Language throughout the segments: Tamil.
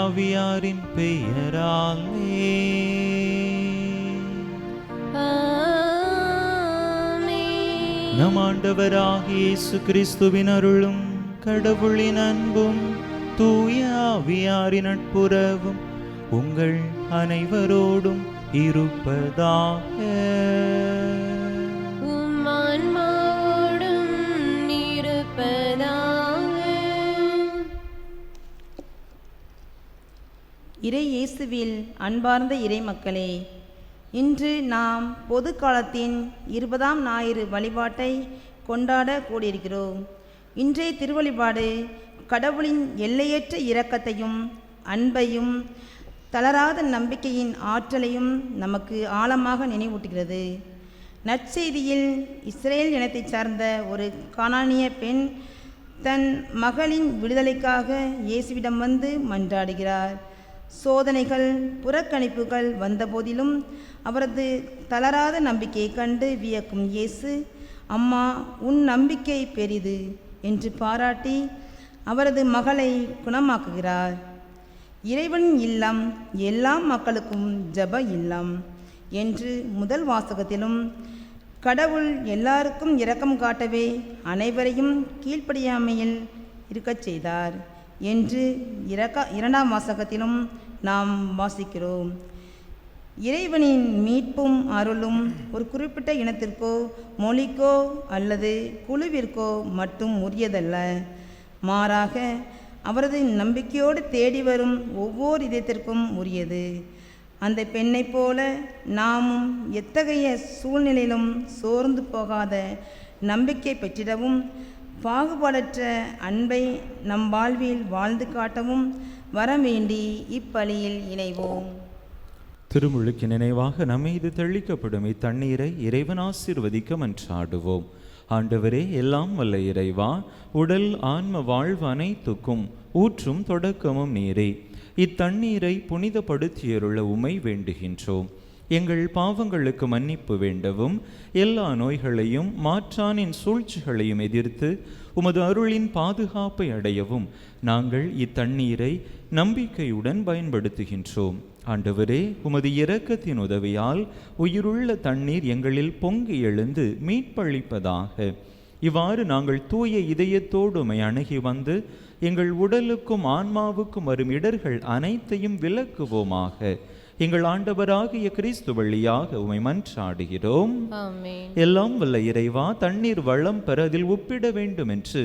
ஆவியாரின் பெயராலே. நம் ஆண்டவராகிய இயேசு கிறிஸ்துவின் அருளும் கடவுளின் அன்பும் தூய ஆவியாரின் நட்புறவும் உங்கள் அனைவரோடும் இருப்பதாக. இறை இயேசுவில் அன்பார்ந்த இறை மக்களே, இன்று நாம் பொது காலத்தின் 20ஆம் ஞாயிறு வழிபாட்டை கொண்டாட கூடியிருக்கிறோம். இன்றைய திருவழிபாடு கடவுளின் எல்லையற்ற இரக்கத்தையும் அன்பையும் தளராத நம்பிக்கையின் ஆற்றலையும் நமக்கு ஆழமாக நினைவூட்டுகிறது. நற்செய்தியில் இஸ்ரேல் இனத்தைச் சார்ந்த ஒரு கானானிய பெண் தன் மகளின் விடுதலைக்காக இயேசுவிடம் வந்து மன்றாடுகிறார். சோதனைகள், புறக்கணிப்புகள் வந்தபோதிலும் அவரது தளராத நம்பிக்கையை கண்டு வியக்கும் இயேசு, அம்மா, உன் நம்பிக்கை பெரிது என்று பாராட்டி அவரது மகளை குணமாக்குகிறார். இறைவனின் இல்லம் எல்லா மக்களுக்கும் ஜப இல்லம் என்று முதல் வாசகத்திலும், கடவுள் எல்லாருக்கும் இரக்கம் காட்டவே அனைவரையும் கீழ்ப்படியாமையில் இருக்கச் செய்தார் என்று இரண்டாம் வாசகத்திலும் நாம் வாசிக்கிறோம். இறைவனின் மீட்பும் அருளும் ஒரு குறிப்பிட்ட இனத்திற்கோ மொழிக்கோ அல்லது குழுவிற்கோ மட்டும் உரியதல்ல. மாறாக அவரது நம்பிக்கையோடு தேடி வரும் ஒவ்வொரு இதயத்திற்கும் உரியது. அந்த பெண்ணைப் போல நாமும் எத்தகைய சூழ்நிலையிலும் சோர்ந்து போகாத நம்பிக்கை பெற்றிடவும், பாகுபாடற்ற அன்பை நம் வாழ்வில் வாழ்ந்து காட்டவும் வரவேண்டி இப்பலியில் இணைவோம். திருமுழுக்கு நினைவாக நம்மீது தெளிக்கப்படும் இத்தண்ணீரை இறைவன் ஆசீர்வதிக்க மன்றாடுவோம். ஆண்டவரே, எல்லாம் வல்ல இறைவா, உடல் ஆன்ம வாழ்வு அனைத்துக்கும் ஊற்றும் தொடக்கமும் நீரே. இத்தண்ணீரை புனிதப்படுத்தியருள உமை வேண்டுகின்றோம். எங்கள் பாவங்களுக்கு மன்னிப்பு வேண்டவும், எல்லா நோய்களையும் மாற்றானின் சூழ்ச்சிகளையும் எதிர்த்து உமது அருளின் பாதுகாப்பை அடையவும் நாங்கள் இத்தண்ணீரை நம்பிக்கையுடன் பயன்படுத்துகின்றோம். ஆண்டவரே, உமது இரக்கத்தின் உதவியால் உயிருள்ள தண்ணீர் எங்களில் பொங்கி எழுந்து மீட்பளிப்பதாக. இவ்வாறு நாங்கள் தூய இதயத்தோடு உம்மை அணுகி வந்து எங்கள் உடலுக்கும் ஆன்மாவுக்கும் வரும் இடர்கள் அனைத்தையும் விலக்குவோமாக. எங்கள் ஆண்டவராகிய கிறிஸ்து வழியாக உம்மை மன்றாடுகிறோம். எல்லாம் வல்ல இறைவா, தண்ணீர் வளம் பெற அதில் உப்பிட வேண்டும் என்று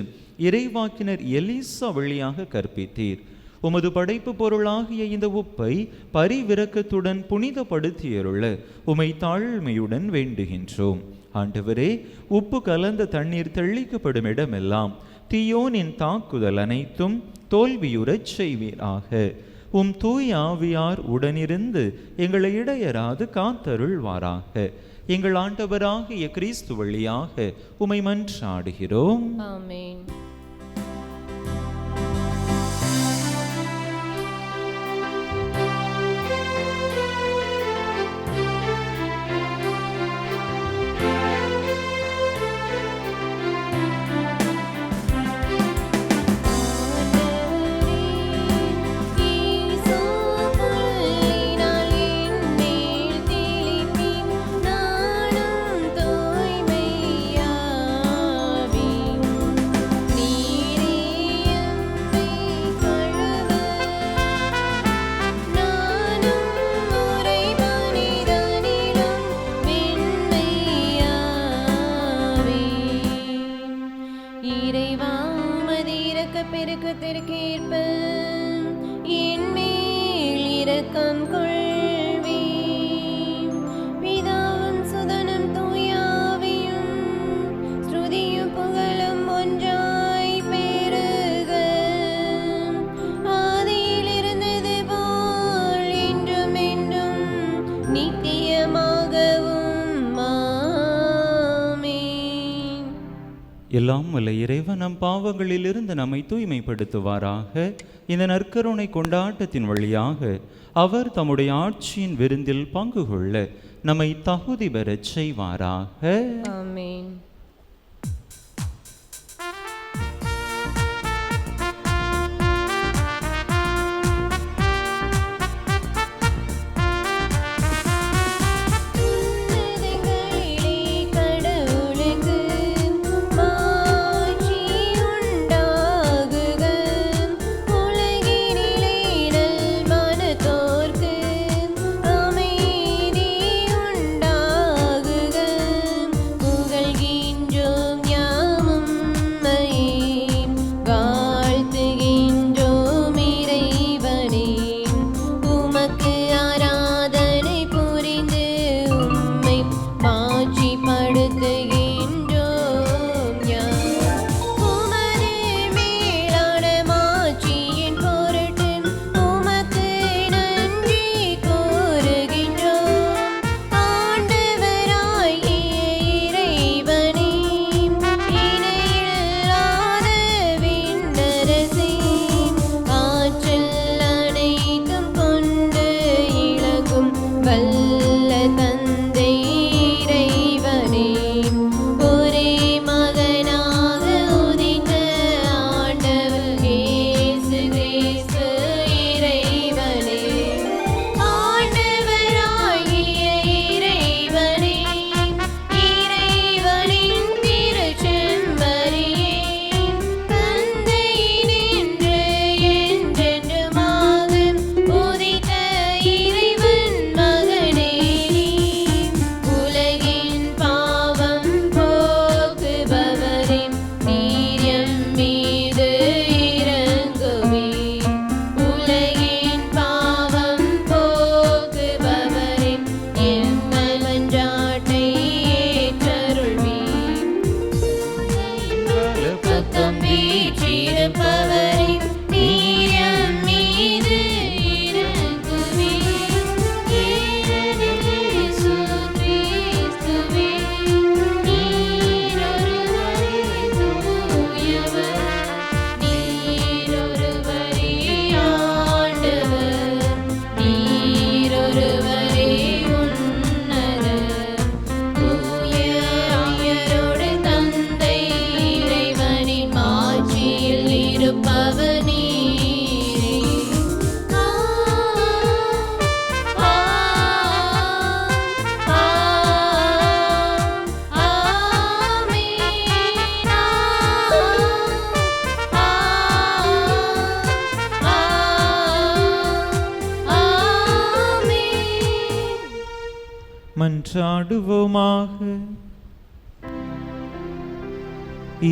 இறைவாக்கினர் எலிசா வழியாக கற்பித்தீர். உமது படைப்பு பொருளாகிய இந்த உப்பை பரிவிரக்கத்துடன் புனிதப்படுத்தியருள உமை தாழ்மையுடன் வேண்டுகின்றோம். ஆண்டவரே, உப்பு கலந்த தண்ணீர் தெளிக்கப்படும் இடமெல்லாம் தீயோனின் தாக்குதல் அனைத்தும் தோல்வியுறச் செய்வீராக. உம் தூய ஆவியார் உடனிருந்து எங்களை இடையராது காத்தருள்வாராக. எங்கள் ஆண்டவராகிய கிறிஸ்து வழியாக உமை மன்றாடுகிறோம். ஆமென். பெருக்கத்திற்கேற்ப என் மேல் இரக்கம் கொள்வீர். பிதாவும் சுதனும் தூயாவியும் ஸ்ருதியும் புகழும் ஒன்றாய் பெருக. ஆதியில் இருந்தது போல் என்றும் என்றும் நித்தியமாகவும் ஆமென். எல்லாம் வல்ல இறைவன் நம் பாவங்களிலிருந்து நம்மை தூய்மைப்படுத்துவாராக. இந்த நற்கருணை கொண்டாட்டத்தின் வழியாக அவர் தம்முடைய ஆட்சியின் விருந்தில் பங்கு கொள்ள நம்மை தகுதி பெறச் செய்வாராக. ஆமென். மன்றாடுவோமாக.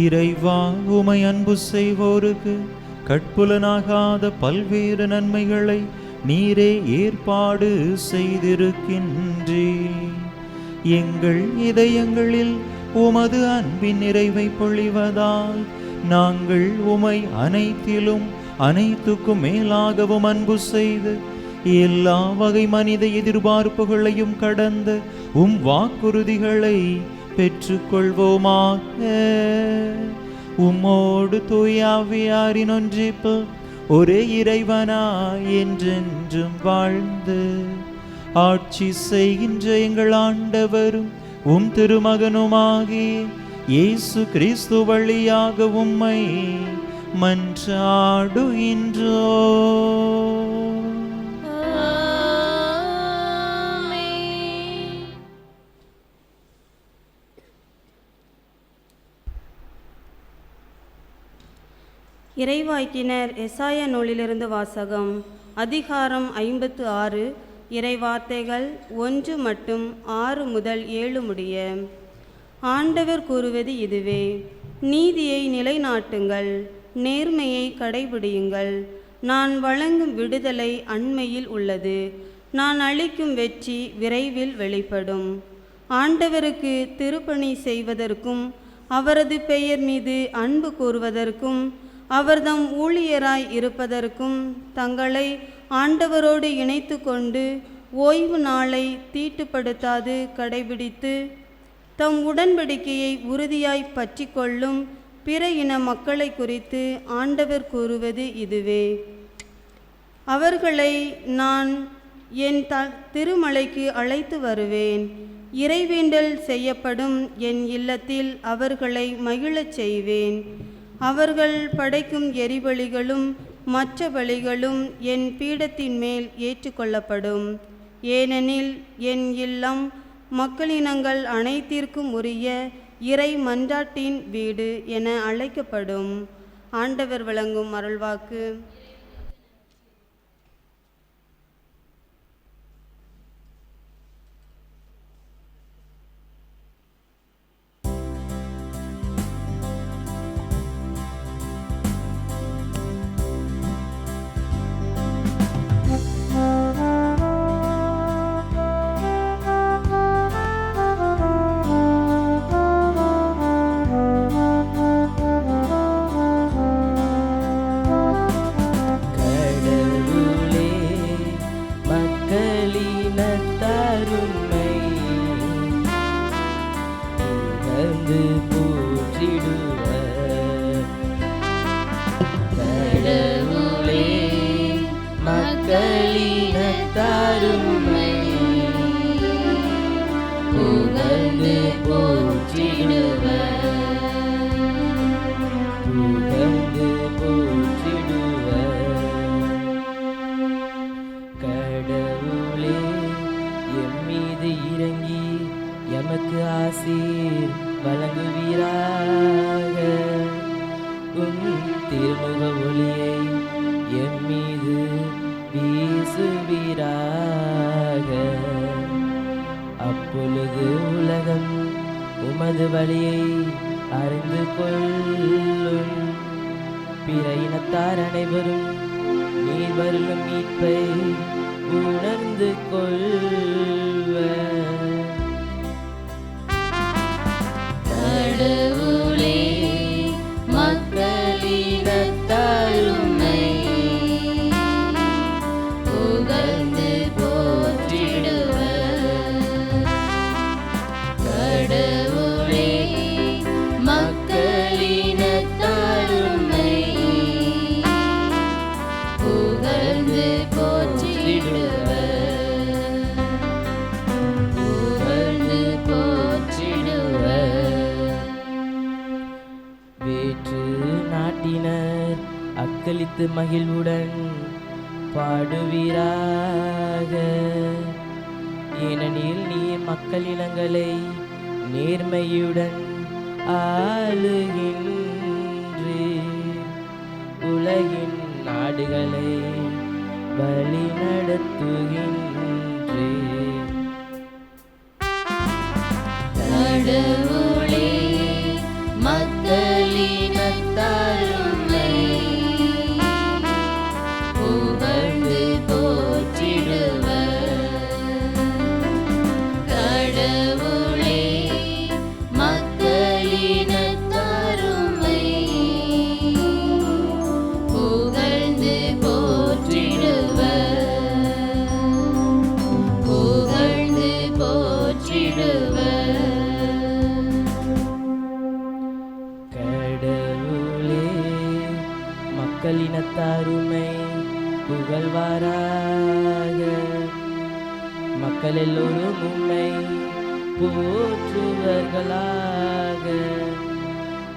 இறைவா, உமை அன்பு செய்வோருக்கு கட்புலனாகாத பல்வேறு நன்மைகளை நீரே ஏற்பாடு செய்திருக்கின்றீர். எங்கள் இதயங்களில் உமது அன்பின் நிறைவை பொழிவதால் நாங்கள் உமை அனைத்திலும் அனைத்துக்கும் மேலாகவும் அன்பு செய்து எல்லா வகை மனித எதிர்பார்ப்புகளையும் கடந்த வாக்குறுதிகளை பெற்றுக்கொள்வோமாக. உம்மோடு தூயாவியாரின் ஒன்றிப்பு ஒரே இறைவனாய் என்றென்றும் வாழ்ந்து ஆட்சி செய்கின்ற எங்கள் ஆண்டவரும் திருமகனுமாகி இயேசு கிறிஸ்து வழியாக உம்மை மன்றாடுகின்றோம். இறைவாக்கினர் எசாயா நூலிலிருந்து வாசகம். அதிகாரம் 56, இறைவார்த்தைகள் 1 மற்றும் 6 முதல் 7 முடிய. ஆண்டவர் கூறுவது இதுவே: நீதியை நிலைநாட்டுங்கள், நேர்மையை கடைபிடியுங்கள். நான் வழங்கும் விடுதலை அண்மையில் உள்ளது, நான் அளிக்கும் வெற்றி விரைவில் வெளிப்படும். ஆண்டவருக்கு திருப்பணி செய்வதற்கும் அவரது பெயர் மீது அன்பு கூறுவதற்கும் அவர்தம் ஊழியராய் இருப்பதற்கும் தங்களை ஆண்டவரோடு இணைத்து கொண்டு ஓய்வு நாளை தீட்டுப்படுத்தாது கடைபிடித்து தம் உடன்படிக்கையை உறுதியாய் பற்றி கொள்ளும் பிற இன மக்களை குறித்து ஆண்டவர் கூறுவது இதுவே: அவர்களை நான் என் திருமலைக்கு அழைத்து வருவேன். இறைவேண்டல் செய்யப்படும் என் இல்லத்தில் அவர்களை மகிழச் செய்வேன். அவர்கள் படைக்கும் எரிபலிகளும் மற்ற பலிகளும் என் பீடத்தின் மேல் ஏற்றுக்கொள்ளப்படும். ஏனெனில் என் இல்லம் மக்களினங்கள் அனைத்திற்கும் உரிய இறை மன்றாட்டின் வீடு என அழைக்கப்படும். ஆண்டவர் வழங்கும் அருள்வாக்கு. கடவுளே, எம்மீது இறங்கி எமக்கு ஆசீர் வழங்குவீராக. உம் திருமுக ஒளியை எம்மீது வீசுவீராக. அப்பொழுது உலகம் உமது வழியை அறிந்து கொள்ளும். பிற இனத்தார் அனைவரும் நீர் வருளும் மீட்பை உணர்ந்து கொள்வர். கடவுளே, மக்களினத்தார் உம்மை புகழ்ந்து போற்றிடுவர். கடவுளே, மக்களினத்தார் உம்மை புகழ்ந்து போற்றிடுவர். புகழ்ந்து போற்றிடுவர். வேற்று நாட்டினர் அக்களித்து மகிழ்வுடன் பாடுவீராக. ஏனெனில் நீ மக்களினங்களை நேர்மையுடன் ஆளுகின்றீர். உலகின் நாடுகளை வழி நடத்துகின்றீர். கடவுளே மக்களினத்தாருமை புகழ்ந்து போற்றிடுவர். கடவுளே மக்களினத்தாருமை புகழ்ந்து போற்றிடுவர். புகழ்ந்து போற்றிடுவர். கடவுளே மக்களினத்தாருமை புகழ்வாராக. மக்கள் எல்லோரும் உம்மை போற்றுவர்களாக.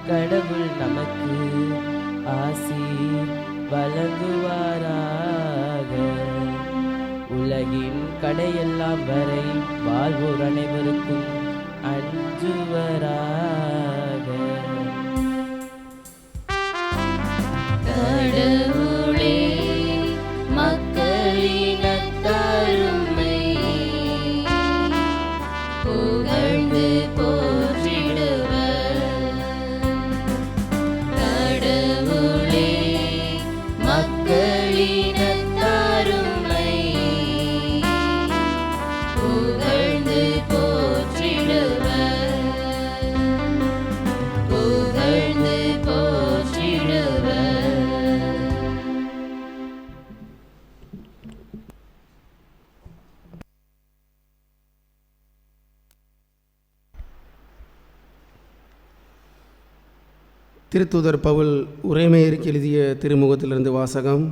கடவுள் நமக்கு ஆசி வழங்குவாராக. உலகின் கடையெல்லாம் வரை வாழ்வோர் அனைவருக்கும் அஞ்சுவராக. கடவுளே மக்களினத்தாருமை புகழ்ந்து போற்றிடுவர். கடவுளே மக்களினத்தாருமை புகழ்ந்து போற்றிடுவர். புகழ்ந்து போற்றிடுவர். திருத்தூதர் பவுல் உரைமையருக்கு எழுதிய திருமுகத்திலிருந்து வாசகம்.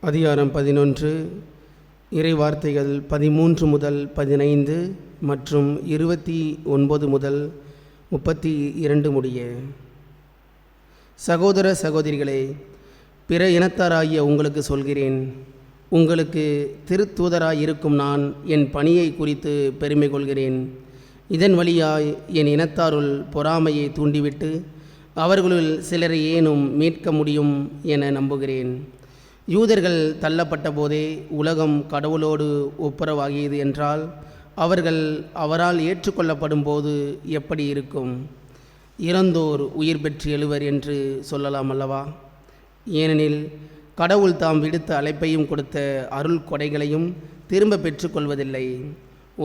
அதிகாரம் 11, இறை வார்த்தைகள் 13 முதல் 15 மற்றும் 29 முதல் 32 முடிய. சகோதர சகோதரிகளே, பிற இனத்தாராகிய உங்களுக்கு சொல்கிறேன், உங்களுக்கு திருத்தூதராய் இருக்கும் நான் என் பணியை குறித்து பெருமை கொள்கிறேன். இதன் வழியாய் என் இனத்தாருள் பொறாமையை தூண்டிவிட்டு அவர்களுள் சிலரை ஏனும் மீட்க முடியும் என நம்புகிறேன். யூதர்கள் தள்ளப்பட்ட போதே உலகம் கடவுளோடு ஒப்புரவாகியது என்றால் அவர்கள் அவரால் ஏற்றுக்கொள்ளப்படும் போது எப்படி இருக்கும்? இறந்தோர் உயிர் பெற்று எழுவர் என்று சொல்லலாம் அல்லவா? ஏனெனில் கடவுள் தாம் விடுத்த அழைப்பையும் கொடுத்த அருள் கொடைகளையும் திரும்ப பெற்றுக்கொள்வதில்லை.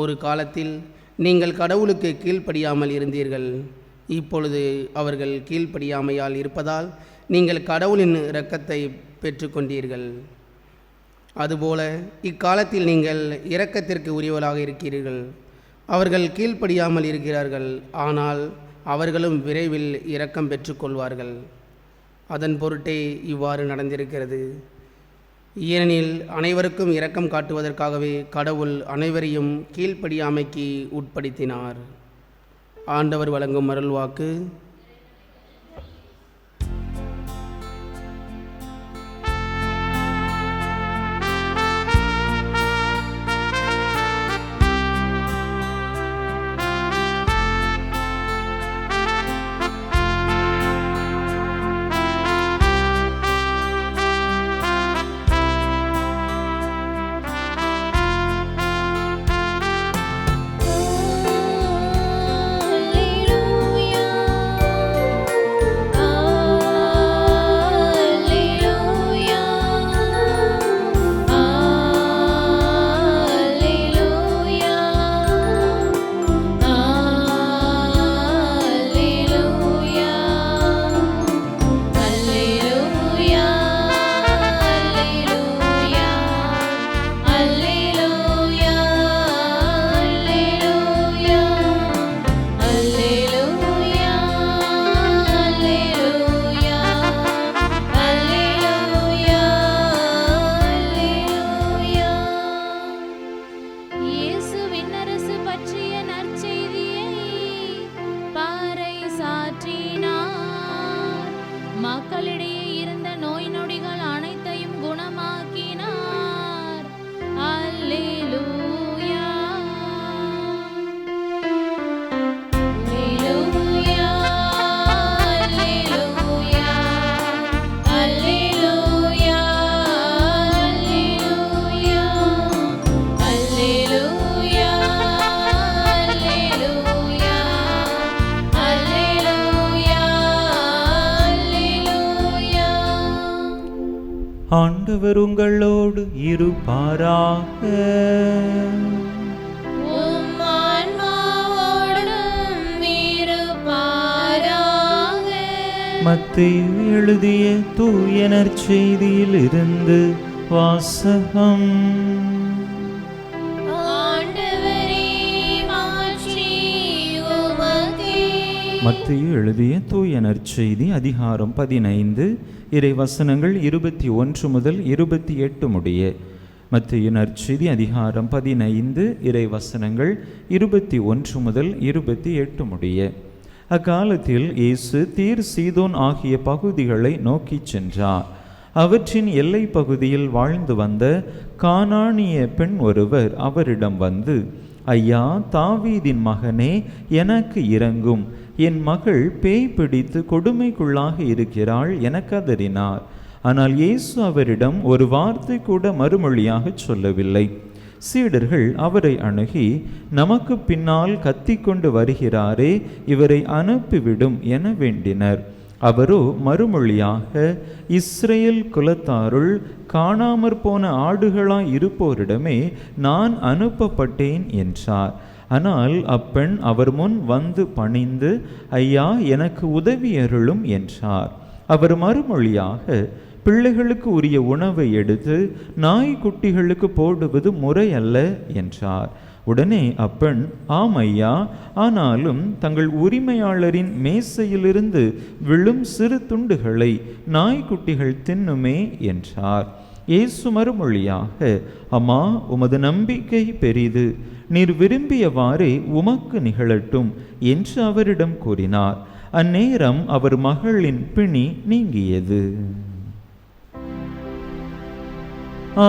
ஒரு காலத்தில் நீங்கள் கடவுளுக்கு கீழ்ப்படியாமல் இருந்தீர்கள். இப்பொழுது அவர்கள் கீழ்ப்படியாமையால் இருப்பதால் நீங்கள் கடவுளின் இரக்கத்தை பெற்றுக்கொண்டீர்கள். அதுபோல இக்காலத்தில் நீங்கள் இரக்கத்திற்கு உரியவராக இருக்கிறீர்கள். அவர்கள் கீழ்ப்படியாமல் இருக்கிறார்கள், ஆனால் அவர்களும் விரைவில் இரக்கம் பெற்றுக்கொள்வார்கள். அதன் பொருட்டே இவ்வாறு நடந்திருக்கிறது. ஏனெனில் அனைவருக்கும் இரக்கம் காட்டுவதற்காகவே கடவுள் அனைவரையும் கீழ்ப்படியாமைக்கு உட்படுத்தினார். ஆண்டவர் வழங்கும் அருள்வாக்கு. Alleluia. ஆண்டவர் உங்களோடு இருப்பாராக. உம் ஆன்மாவோடும் இருப்பாராக. மத்தேயு எழுதிய தூய நற்செய்தியில் இருந்து வாசகம். ஆண்டவரே, மாட்சி உமக்கே. மத்தேயு எழுதிய தூய நற்செய்தி அதிகாரம் 15 இறை வசனங்கள் 21 முதல் 28 முடிய. மத்தேயு நற்செய்தி அதிகாரம் 15 இறை வசனங்கள் 21 முதல் 28 முடிய. அக்காலத்தில் இயேசு தீர் சீதோன் ஆகிய பகுதிகளை நோக்கி சென்றார். அவற்றின் எல்லை பகுதியில் வாழ்ந்து வந்த கானானிய பெண் ஒருவர் அவரிடம் வந்து, ஐயா, தாவீதின் மகனே, எனக்கு இரங்கும், என் மகள் பேய் பிடித்து கொடுமைக்குள்ளாக இருக்கிறாள் என கதறினார். ஆனால் இயேசு அவரிடம் ஒரு வார்த்தை கூட மறுமொழியாக சொல்லவில்லை. சீடர்கள் அவரை அணுகி, நமக்கு பின்னால் கத்திக்கொண்டு வருகிறாரே, இவரை அனுப்பிவிடும் என வேண்டினர். அவரோ மறுமொழியாக, இஸ்ரேல் குலத்தாருள் காணாமற் போன ஆடுகளாய் இருப்போரிடமே நான் அனுப்பப்பட்டேன் என்றார். ஆனால் அப்பெண் அவர் முன் வந்து பணிந்து, ஐயா, எனக்கு உதவியருளும் என்றார். அவர் மறுமொழியாக, பிள்ளைகளுக்கு உரிய உணவை எடுத்து நாய்க்குட்டிகளுக்கு போடுவது முறையல்ல என்றார். உடனே அப்பெண், ஆம் ஐயா, ஆனாலும் தங்கள் உரிமையாளரின் மேசையிலிருந்து விழும் சிறு துண்டுகளை நாய்க்குட்டிகள் தின்னுமே என்றார். இயேசு மறுமொழியாக, அம்மா, உமது நம்பிக்கை பெரிது, நீர் விரும்பியவாறே உமக்கு நிகழட்டும் என்று அவரிடம் கூறினார். அந்நேரம் அவர் மகளின் பிணி நீங்கியது.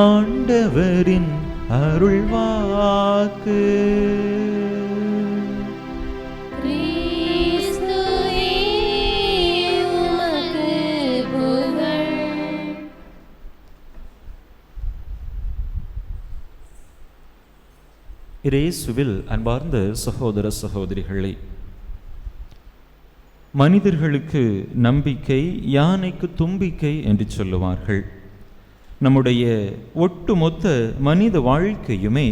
ஆண்டவரின் அருள்வாக்கு. கிறிஸ்துவே, உமக்கு புகழ். இயேசுவில் அன்பார்ந்த சகோதர சகோதரிகளே, மனிதர்களுக்கு நம்பிக்கை யானைக்கு தும்பிக்கை என்று சொல்லுவார்கள். நம்முடைய ஒட்டுமொத்த மனித வாழ்க்கையுமே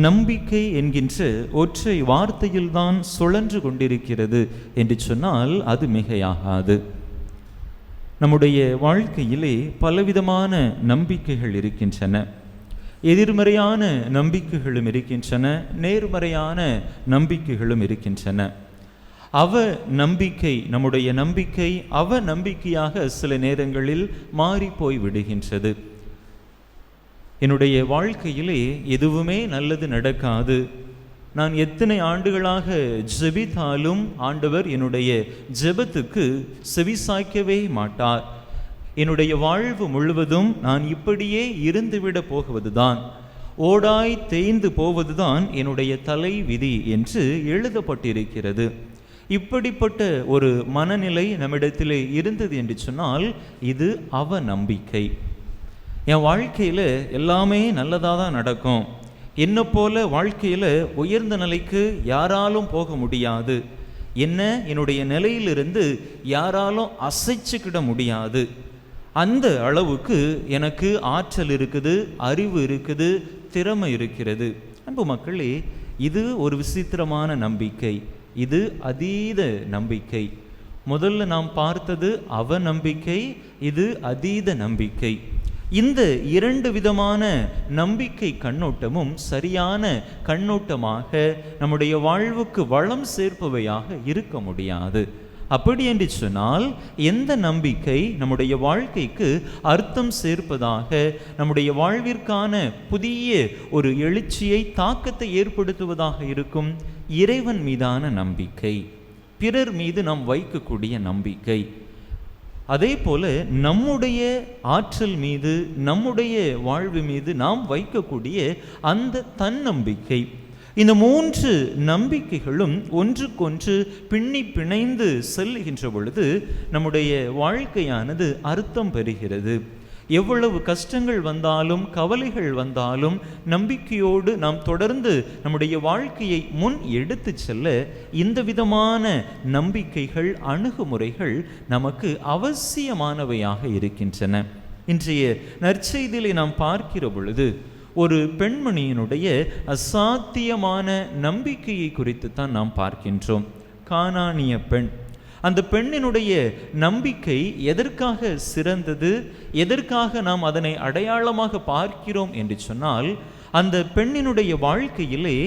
நம்பிக்கை என்கின்ற ஒற்றை வார்த்தையில்தான் சுழன்று கொண்டிருக்கிறது என்று சொன்னால் அது மிகையாகாது. நம்முடைய வாழ்க்கையிலே பலவிதமான நம்பிக்கைகள் இருக்கின்றன. எதிர்மறையான நம்பிக்கைகளும் இருக்கின்றன, நேர்மறையான நம்பிக்கைகளும் இருக்கின்றன. அவ நம்பிக்கை, நம்முடைய நம்பிக்கை அவ நம்பிக்கையாக சில நேரங்களில் மாறி போய் விடுகின்றது. என்னுடைய வாழ்க்கையிலே எதுவுமே நல்லது நடக்காது, நான் எத்தனை ஆண்டுகளாக ஜெபித்தாலும் ஆண்டவர் என்னுடைய ஜெபத்துக்கு செவிசாய்க்கவே மாட்டார், என்னுடைய வாழ்வு முழுவதும் நான் இப்படியே இருந்துவிட போகுவதுதான், ஓடாய் தேய்ந்து போவதுதான் என்னுடைய தலை விதி என்று எழுதப்பட்டிருக்கிறது. இப்படிப்பட்ட ஒரு மனநிலை நம்மிடத்திலே இருந்தது என்று சொன்னால் இது அவ நம்பிக்கை. என் வாழ்க்கையில் எல்லாமே நல்லதாக தான் நடக்கும், என்னை போல வாழ்க்கையில் உயர்ந்த நிலைக்கு யாராலும் போக முடியாது, என்னுடைய நிலையிலிருந்து யாராலும் அசைச்சுக்கிட முடியாது, அந்த அளவுக்கு எனக்கு ஆற்றல் இருக்குது, அறிவு இருக்குது, திறமை இருக்கிறது. அன்பு மக்களே, இது ஒரு விசித்திரமான நம்பிக்கை, இது அதீத நம்பிக்கை. முதல்ல நாம் பார்த்தது அவ நம்பிக்கை, இது அதீத நம்பிக்கை. இந்த இரண்டு விதமான நம்பிக்கை கண்ணோட்டமும் சரியான கண்ணோட்டமாக நம்முடைய வாழ்வுக்கு வளம் சேர்ப்பவையாக இருக்க முடியாது. அப்படி என்று சொன்னால் எந்த நம்பிக்கை நம்முடைய வாழ்க்கைக்கு அர்த்தம் சேர்ப்பதாக, நம்முடைய வாழ்விற்கான புதிய ஒரு எழுச்சியை, தாக்கத்தை ஏற்படுத்துவதாக இருக்கும்? இறைவன் மீதான நம்பிக்கை, பிறர் மீது நாம் வைக்கக்கூடிய நம்பிக்கை, அதே போல நம்முடைய ஆற்றல் மீது, நம்முடைய வாழ்வு மீது நாம் வைக்கக்கூடிய அந்த தன்னம்பிக்கை. இந்த மூன்று நம்பிக்கைகளும் ஒன்றுக்கொன்று பின்னி பிணைந்து செல்லுகின்ற பொழுது நம்முடைய வாழ்க்கையானது அர்த்தம் பெறுகிறது. எவ்வளவு கஷ்டங்கள் வந்தாலும், கவலைகள் வந்தாலும், நம்பிக்கையோடு நாம் தொடர்ந்து நம்முடைய வாழ்க்கையை முன் எடுத்து செல்ல இந்த விதமான நம்பிக்கைகள், அணுகுமுறைகள் நமக்கு அவசியமானவையாக இருக்கின்றன. இன்றைய நற்செய்தியிலே நாம் பார்க்கிற பொழுது ஒரு பெண்மணியினுடைய அசாத்தியமான நம்பிக்கையை குறித்து தான் நாம் பார்க்கின்றோம். கானானிய பெண், அந்த பெண்ணினுடைய நம்பிக்கை எதற்காக சிறந்தது, எதற்காக நாம் அதனை அடையாளமாக பார்க்கிறோம் என்று சொன்னால், அந்த பெண்ணினுடைய வாழ்க்கையிலே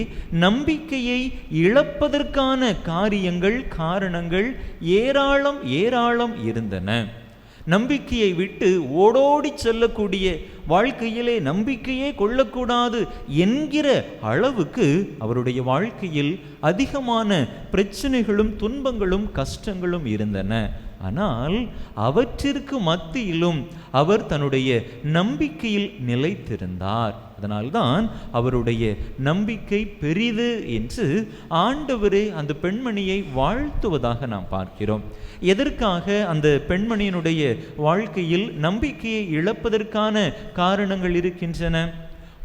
நம்பிக்கையை இழப்பதற்கான காரணங்கள் ஏராளம் இருந்தன. நம்பிக்கையை விட்டு ஓடோடி செல்லக்கூடிய, வாழ்க்கையிலே நம்பிக்கையே கொள்ளக்கூடாது என்கிற அளவுக்கு அவருடைய வாழ்க்கையில் அதிகமான பிரச்சனைகளும் துன்பங்களும் கஷ்டங்களும் இருந்தன. ஆனால் அவற்றிற்கு மத்தியிலும் அவர் தன்னுடைய நம்பிக்கையில் நிலைத்திருந்தார். அதனால்தான் அவருடைய நம்பிக்கை பெரிது என்று ஆண்டவரே அந்த பெண்மணியை வாழ்த்துவதாக நாம் பார்க்கிறோம். எதற்காக அந்த பெண்மணியினுடைய வாழ்க்கையில் நம்பிக்கையை இழப்பதற்கான காரணங்கள் இருக்கின்றன?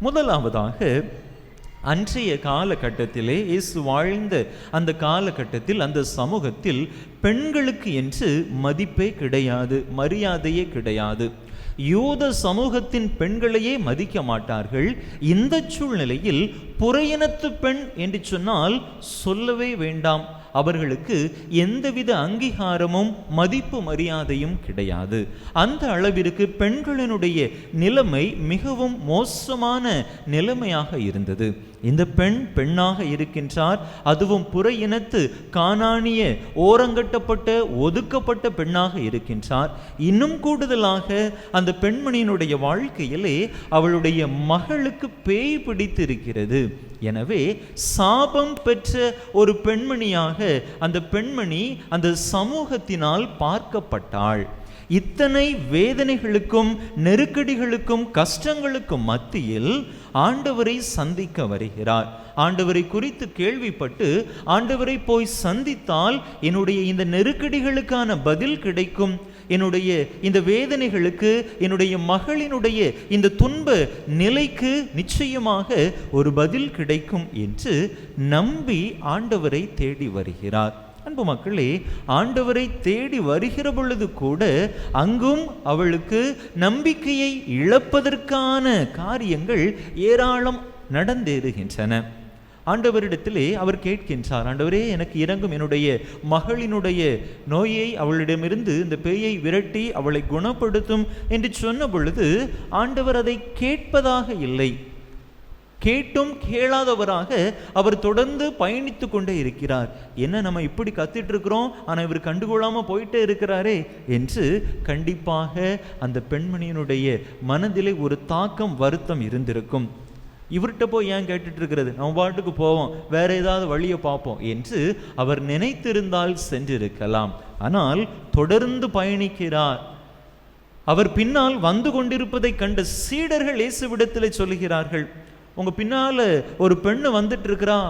முதலாவதாக, அன்றைய காலகட்டத்திலே, இயேசு வாழ்ந்த அந்த காலகட்டத்தில், அந்த சமூகத்தில் பெண்களுக்கு என்று மதிப்பே கிடையாது, மரியாதையே கிடையாது. யூத சமூகத்தின் பெண்களையே மதிக்க மாட்டார்கள். இந்த சூழ்நிலையில் புறையினத்து பெண் என்று சொன்னால் சொல்லவே வேண்டாம். அவர்களுக்கு எந்தவித அங்கீகாரமும் மதிப்பு மரியாதையும் கிடையாது. அந்த அளவிற்கு பெண்களினுடைய நிலைமை மிகவும் மோசமான நிலைமையாக இருந்தது. இந்த பெண்ணாக இருக்கின்றார், அதுவும் புற இனத்து கானானிய ஓரங்கட்டப்பட்ட ஒதுக்கப்பட்ட பெண்ணாக இருக்கின்றார். இன்னும் கூடுதலாக அந்த பெண்மணியினுடைய வாழ்க்கையிலே அவளுடைய மகளுக்கு பேய் பிடித்து இருக்கிறது. எனவே சாபம் பெற்ற ஒரு பெண்மணியாக அந்த பெண்மணி அந்த சமூகத்தினால் பார்க்கப்பட்டாள். இத்தனை வேதனைகளுக்கும் நெருக்கடிகளுக்கும் கஷ்டங்களுக்கும் மத்தியில் ஆண்டவரை சந்திக்க வருகிறார். ஆண்டவரை குறித்து கேள்விப்பட்டு ஆண்டவரை போய் சந்தித்தால் என்னுடைய இந்த நெருக்கடிகளுக்கான பதில் கிடைக்கும், என்னுடைய இந்த வேதனைகளுக்கு, என்னுடைய மகளினுடைய இந்த துன்ப நிலைக்கு நிச்சயமாக ஒரு பதில் கிடைக்கும் என்று நம்பி ஆண்டவரை தேடி வருகிறார். அன்பு மக்களே, ஆண்டவரை தேடி வருகிற பொழுது கூட அங்கும் அவளுக்கு நம்பிக்கையை இழப்பதற்கான காரியங்கள் ஏராளம் நடந்தேறுகின்றன. ஆண்டவரிடத்திலே அவர் கேட்கின்றார், ஆண்டவரே எனக்கு இரங்கும், என்னுடைய மகளினுடைய நோயை அவளிடமிருந்து இந்த பேயை விரட்டி அவளை குணப்படுத்தும் என்று சொன்ன பொழுது ஆண்டவர் அதை கேட்பதாக இல்லை. கேட்டும் கேளாதவராக அவர் தொடர்ந்து பயணித்து கொண்டே இருக்கிறார். என்ன நம்ம இப்படி கத்திட்டு இருக்கிறோம், ஆனால் இவர் கண்டுகொள்ளாம போயிட்டே இருக்கிறாரே என்று கண்டிப்பாக அந்த பெண்மணியினுடைய மனதிலே ஒரு தாக்கம், வருத்தம் இருந்திருக்கும். இவர்கிட்ட போய் ஏன் கேட்டுட்டு இருக்கிறது, நம்ம பாட்டுக்கு போவோம், வேற ஏதாவது வழியை பார்ப்போம் என்று அவர் நினைத்திருந்தால் சென்றிருக்கலாம். ஆனால் தொடர்ந்து பயணிக்கிறார். அவர் பின்னால் வந்து கொண்டிருப்பதை கண்ட சீடர்கள் இயேசுவிடத்தில் சொல்லுகிறார்கள், உங்க பின்னால ஒரு பெண்ணு வந்துட்டு இருக்கிறா,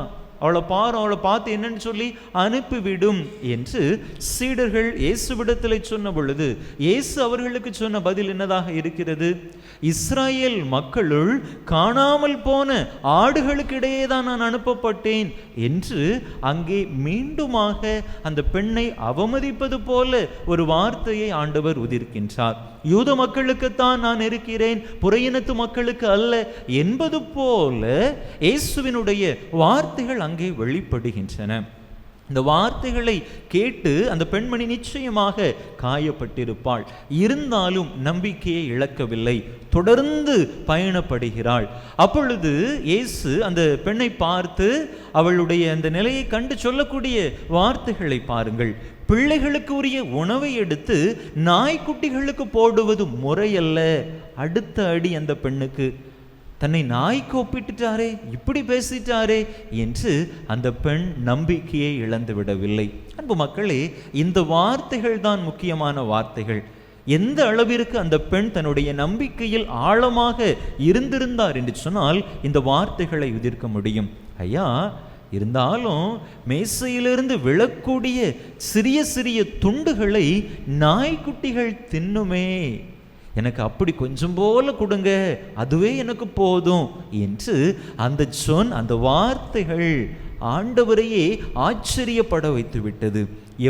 அவளை பார்த்து என்னன்னு சொல்லி அனுப்பிவிடும் என்று சீடர்கள் இயேசுவிடத்தில் சொன்ன பொழுது இயேசு அவர்களுக்கு சொன்ன பதில் என்னதாக இருக்கிறது? இஸ்ராயேல் மக்களுள் காணாமல் போன ஆடுகளுக்கிடையே தான் நான் அனுப்பப்பட்டேன் என்று அங்கே மீண்டுமாக அந்த பெண்ணை அவமதிப்பது போல ஒரு வார்த்தையை ஆண்டவர் உதிர்க்கின்றார். யூத மக்களுக்குத்தான் நான் இருக்கிறேன், புறையினத்து மக்களுக்கு அல்ல என்பது போல இயேசுவினுடைய வார்த்தைகள் அங்கே வெளிப்படுகின்றன. இந்த வார்த்தைகளை கேட்டு அந்த பெண்மணி நிச்சயமாக காயப்பட்டிருப்பாள். இருந்தாலும் நம்பிக்கையை இழக்கவில்லை, தொடர்ந்து பயணப்படுகிறாள். அப்பொழுது இயேசு அந்த பெண்ணை பார்த்து அவளுடைய அந்த நிலையை கண்டு சொல்லக்கூடிய வார்த்தைகளை பாருங்கள். பிள்ளைகளுக்கு உரிய உணவை எடுத்து நாய்க்குட்டிகளுக்கு போடுவது முறையல்ல. அடுத்த அடி அந்த பெண்ணுக்கு, தன்னை நாய்க்கு ஒப்பிட்டுட்டாரே, இப்படி பேசிட்டாரே என்று அந்த பெண் நம்பிக்கையை இழந்து விடவில்லை. அன்பு மக்களே, இந்த வார்த்தைகள் தான் முக்கியமான வார்த்தைகள். எந்த அளவிற்கு அந்த பெண் தன்னுடைய நம்பிக்கையில் ஆழமாக இருந்திருந்தார் என்று சொன்னால் இந்த வார்த்தைகளை உதிர்க்க முடியும். ஐயா, இருந்தாலும் மேசையிலிருந்து விழக்கூடிய சிறிய சிறிய துண்டுகளை நாய்க்குட்டிகள் தின்னுமே, எனக்கு அப்படி கொஞ்சம் போல கொடுங்க, அதுவே எனக்கு போதும் என்று அந்த வார்த்தைகள் ஆண்டவரையே ஆச்சரியப்பட வைத்து விட்டது.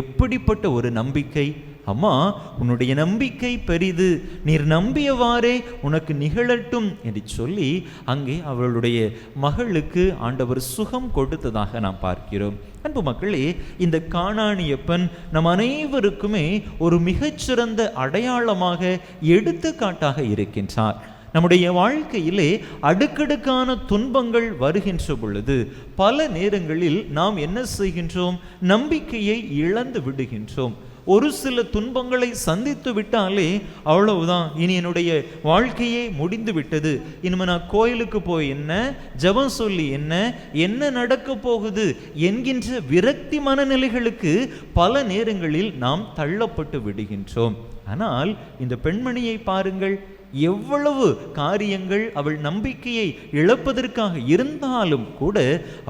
எப்படிப்பட்ட ஒரு நம்பிக்கை! அம்மா உன்னுடைய நம்பிக்கை பெரிது, நீர் நம்பியவாறே உனக்கு நிகழட்டும் என்று சொல்லி அங்கே அவளுடைய மகளுக்கு ஆண்டவர் சுகம் கொடுத்ததாக நாம் பார்க்கிறோம். அன்பு மக்களே, இந்த கானானிய பெண் நம் அனைவருக்குமே ஒரு மிகச்சிறந்த அடையாளமாக எடுத்துக்காட்டாக இருக்கின்றார். நம்முடைய வாழ்க்கையிலே அடுக்கடுக்கான துன்பங்கள் வருகின்ற பொழுது பல நேரங்களில் நாம் என்ன செய்கின்றோம்? நம்பிக்கையை இழந்து விடுகின்றோம். ஒரு சில துன்பங்களை சந்தித்து விட்டாலே அவ்வளவுதான், இனி என்னுடைய வாழ்க்கையே முடிந்து விட்டது, இனிமே நான் கோயிலுக்கு போய் என்ன, ஜெபம் சொல்லி என்ன நடக்க போகுது என்கின்ற விரக்தி மனநிலைகளுக்கு பல நேரங்களில் நாம் தள்ளப்பட்டு விடுகின்றோம். ஆனால் இந்த பெண்மணியை பாருங்கள், எவ்வளவு காரியங்கள் அவள் நம்பிக்கையை இழப்பதற்காக இருந்தாலும் கூட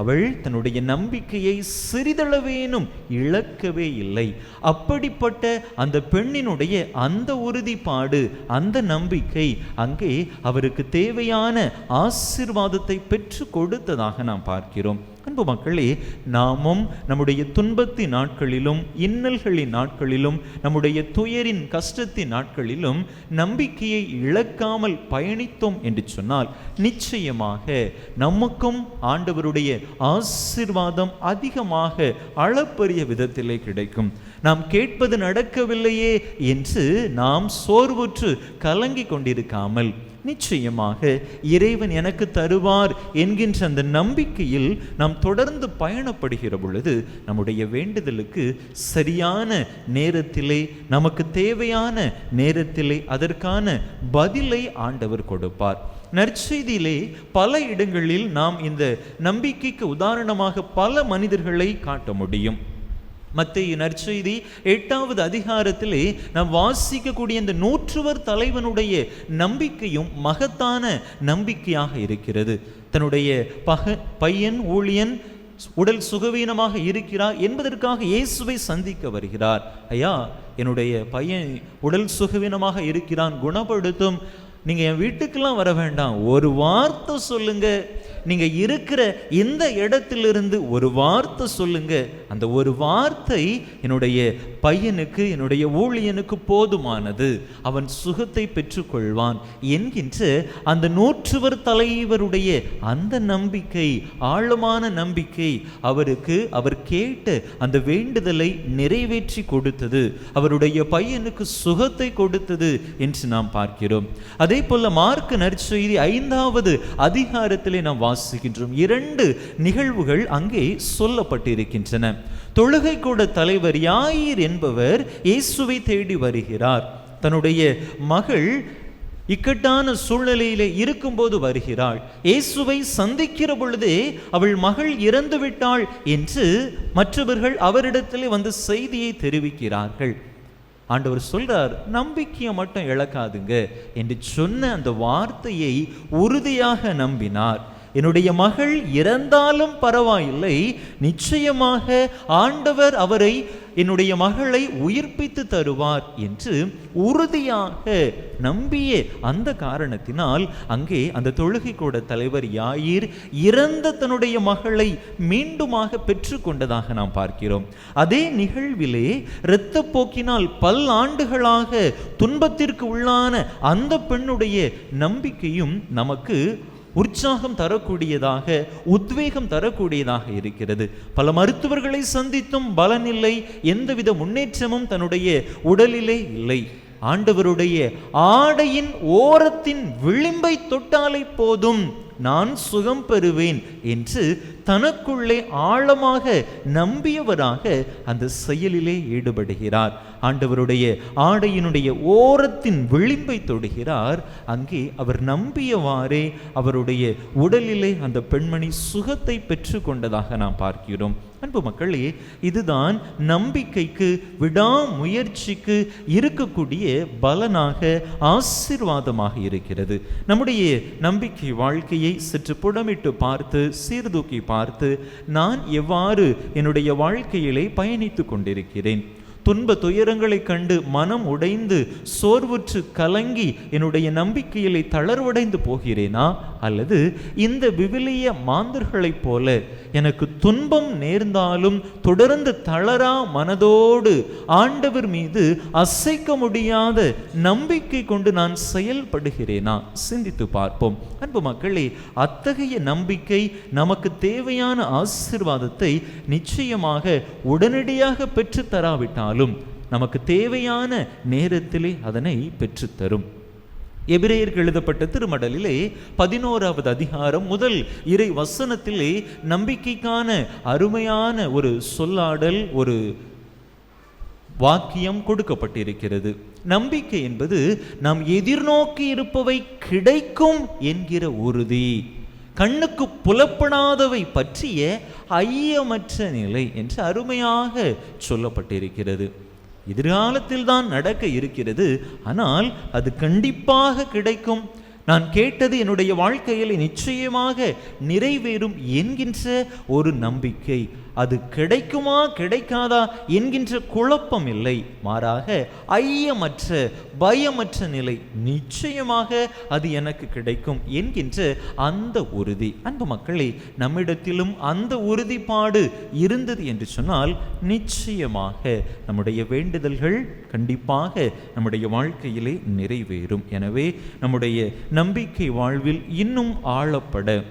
அவள் தன்னுடைய நம்பிக்கையை சிறிதளவேனும் இழக்கவே இல்லை. அப்படிப்பட்ட அந்த பெண்ணினுடைய அந்த உறுதிப்பாடு, அந்த நம்பிக்கை அங்கே அவருக்கு தேவையான ஆசீர்வாதத்தை பெற்று கொடுத்ததாக நாம் பார்க்கிறோம். அன்பு மக்களே, நாமும் நம்முடைய துன்பத்தின் நாட்களிலும் இன்னல்களின் நாட்களிலும் நம்முடைய துயரின் கஷ்டத்தின் நாட்களிலும் நம்பிக்கையை இழக்காமல் பயணித்தோம் என்று சொன்னால் நிச்சயமாக நமக்கும் ஆண்டவருடைய ஆசீர்வாதம் அதிகமாக அளப்பரிய விதத்திலே கிடைக்கும். நாம் கேட்பது நடக்கவில்லையே என்று நாம் சோர்வுற்று கலங்கி கொண்டிருக்காமல் நிச்சயமாக இறைவன் எனக்கு தருவார் என்கின்ற அந்த நம்பிக்கையில் நாம் தொடர்ந்து பயணப்படுகிற பொழுது நம்முடைய வேண்டுதலுக்கு சரியான நேரத்திலே, நமக்கு தேவையான நேரத்திலே அதற்கான பதிலை ஆண்டவர் கொடுப்பார். நற்செய்தியிலே பல இடங்களில் நாம் இந்த நம்பிக்கைக்கு உதாரணமாக பல மனிதர்களை காட்ட முடியும். மத்தேயு நற்செய்தி 8வது அதிகாரத்திலே நாம் வாசிக்கக்கூடிய இந்த 100 தலைவனுடைய நம்பிக்கையும் மகத்தான நம்பிக்கையாக இருக்கிறது. தன்னுடைய பையன் ஊழியன் உடல் சுகவீனமாக இருக்கிறார் என்பதற்காக இயேசுவை சந்திக்க வருகிறார். ஐயா, என்னுடைய பையன் உடல் சுகவீனமாக இருக்கிறான், குணப்படுத்தும், நீங்க என் வீட்டுக்கெல்லாம் வர வேண்டாம், ஒரு வார்த்தை சொல்லுங்க, நீங்க இருக்கிற இந்த இடத்திலிருந்து ஒரு வார்த்தை சொல்லுங்க, அந்த ஒரு வார்த்தை என்னுடைய பையனுக்கு, என்னுடைய ஊழியனுக்கு போதுமானது, அவன் சுகத்தை பெற்றுக்கொள்வான் என்கின்ற அந்த 100 தலைவருடைய அந்த நம்பிக்கை, ஆழமான நம்பிக்கை அவருக்கு அவர் கேட்ட அந்த வேண்டுதலை நிறைவேற்றி கொடுத்தது, அவருடைய பையனுக்கு சுகத்தை கொடுத்தது என்று நாம் பார்க்கிறோம். அதே போல மார்க்கு நற்செய்தி 5வது அதிகாரத்திலே நாம் வாசிக்கின்றோம். 2 நிகழ்வுகள் அங்கே சொல்லப்பட்டிருக்கின்றன. தொழுகை கூட தலைவர் யாயிர் என்பவர் இயேசுவை தேடி வருகிறார். தன்னுடைய மகள் இக்கட்டான சூழ்நிலையிலே இருக்கும்போது வருகிறாள். இயேசுவை சந்திக்கிற பொழுதே அவள் மகள் இறந்து விட்டாள் என்று மற்றவர்கள் அவரிடத்திலே வந்து செய்தியை தெரிவிக்கிறார்கள். ஆண்டவர் சொல்றார், நம்பிக்கையை மட்டும் இழக்காதுங்க என்று சொன்ன அந்த வார்த்தையை உறுதியாக நம்பினார். என்னுடைய மகள் இறந்தாலும் பரவாயில்லை, நிச்சயமாக ஆண்டவர் அவரை, என்னுடைய மகளை உயிர்ப்பித்து தருவார் என்று உறுதியாக நம்பிய அந்த காரணத்தினால் அங்கே அந்த தொழுகை கூட தலைவர் யாயிர் இறந்த தன்னுடைய மகளை மீண்டுமாக பெற்று கொண்டதாக நாம் பார்க்கிறோம். அதே நிகழ்விலே இரத்தப்போக்கினால் பல்லாண்டுகளாக துன்பத்திற்கு உள்ளான அந்த பெண்ணுடைய நம்பிக்கையும் நமக்கு உற்சாகம் தரக்கூடியதாக, உத்வேகம் தரக்கூடியதாக இருக்கிறது. பல மருத்துவர்களை சந்தித்தும் பலனில்லை, எந்தவித முன்னேற்றமும் தன்னுடைய உடலிலே இல்லை. ஆண்டவருடைய ஆடையின் ஓரத்தின் விளிம்பை தொட்டாலே போதும், நான் சுகம் பெறுவேன் என்று தனக்குள்ளே ஆழமாக நம்பியவராக அந்த செயலிலே ஈடுபடுகிறார். ஆண்டவருடைய ஆடையினுடைய ஓரத்தின் விளிம்பை தொடுகிறார். அங்கே அவர் நம்பியவாறே அவருடைய உடலிலே அந்த பெண்மணி சுகத்தை பெற்று கொண்டதாக நாம் பார்க்கிறோம். அன்பு மக்களே, இதுதான் நம்பிக்கைக்கு, விடாமுயற்சிக்கு இருக்கக்கூடிய பலனாக, ஆசீர்வாதமாக இருக்கிறது. நம்முடைய நம்பிக்கை வாழ்க்கையை சற்று புடமிட்டு பார்த்து, சீர்தூக்கி பார்த்து, நான் எவ்வாறு என்னுடைய வாழ்க்கையிலே பயணித்து கொண்டிருக்கிறேன்? துன்ப துயரங்களைக் கண்டு மனம் உடைந்து சோர்வுற்று கலங்கி என்னுடைய நம்பிக்கையிலே தளர்வடைந்து போகிறேனா, அல்லது இந்த விவிலிய மாந்தர்களைப் போல எனக்கு துன்பம் நேர்ந்தாலும் தொடர்ந்து தளரா மனதோடு ஆண்டவர் மீது அசைக்க முடியாத நம்பிக்கை கொண்டு நான் செயல்படுகிறேனா? சிந்தித்து பார்ப்போம். அன்பு மக்களே, அத்தகைய நம்பிக்கை நமக்கு தேவையான ஆசீர்வாதத்தை நிச்சயமாக உடனடியாக பெற்று தராவிட்டாலும் நமக்கு தேவையான நேரத்திலே அதனை பெற்றுத்தரும். எபிரேயருக்கு எழுதப்பட்ட திருமடலிலே 11வது அதிகாரம் முதல் இறை வசனத்திலே நம்பிக்கைக்கான அருமையான ஒரு சொல்லாடல், ஒரு வாக்கியம் கொடுக்கப்பட்டிருக்கிறது. நம்பிக்கை என்பது நாம் எதிர்நோக்கி இருப்பவை கிடைக்கும் என்கிற உறுதி, கண்ணுக்கு புலப்படாதவை பற்றிய ஐயமற்ற நிலை என்று அருமையாக சொல்லப்பட்டிருக்கிறது. எதிர்காலத்தில் தான் நடக்க இருக்கிறது, ஆனால் அது கண்டிப்பாக கிடைக்கும், நான் கேட்டது என்னுடைய வாழ்க்கையில் நிச்சயமாக நிறைவேறும் என்கின்ற ஒரு நம்பிக்கை. அது கிடைக்குமா கிடைக்காதா என்கின்ற குழப்பம் இல்லை, மாறாக ஐயமற்ற பயமற்ற நிலை, நிச்சயமாக அது எனக்கு கிடைக்கும் என்கின்ற அந்த உறுதி. அன்பு மக்களே, நம்மிடத்திலும் அந்த உறுதிப்பாடு இருந்தது என்று சொன்னால் நிச்சயமாக நம்முடைய வேண்டுதல்கள் கண்டிப்பாக நம்முடைய வாழ்க்கையிலே நிறைவேறும். எனவே நம்முடைய நம்பிக்கை வாழ்வில் இன்னும் ஆழப்பட,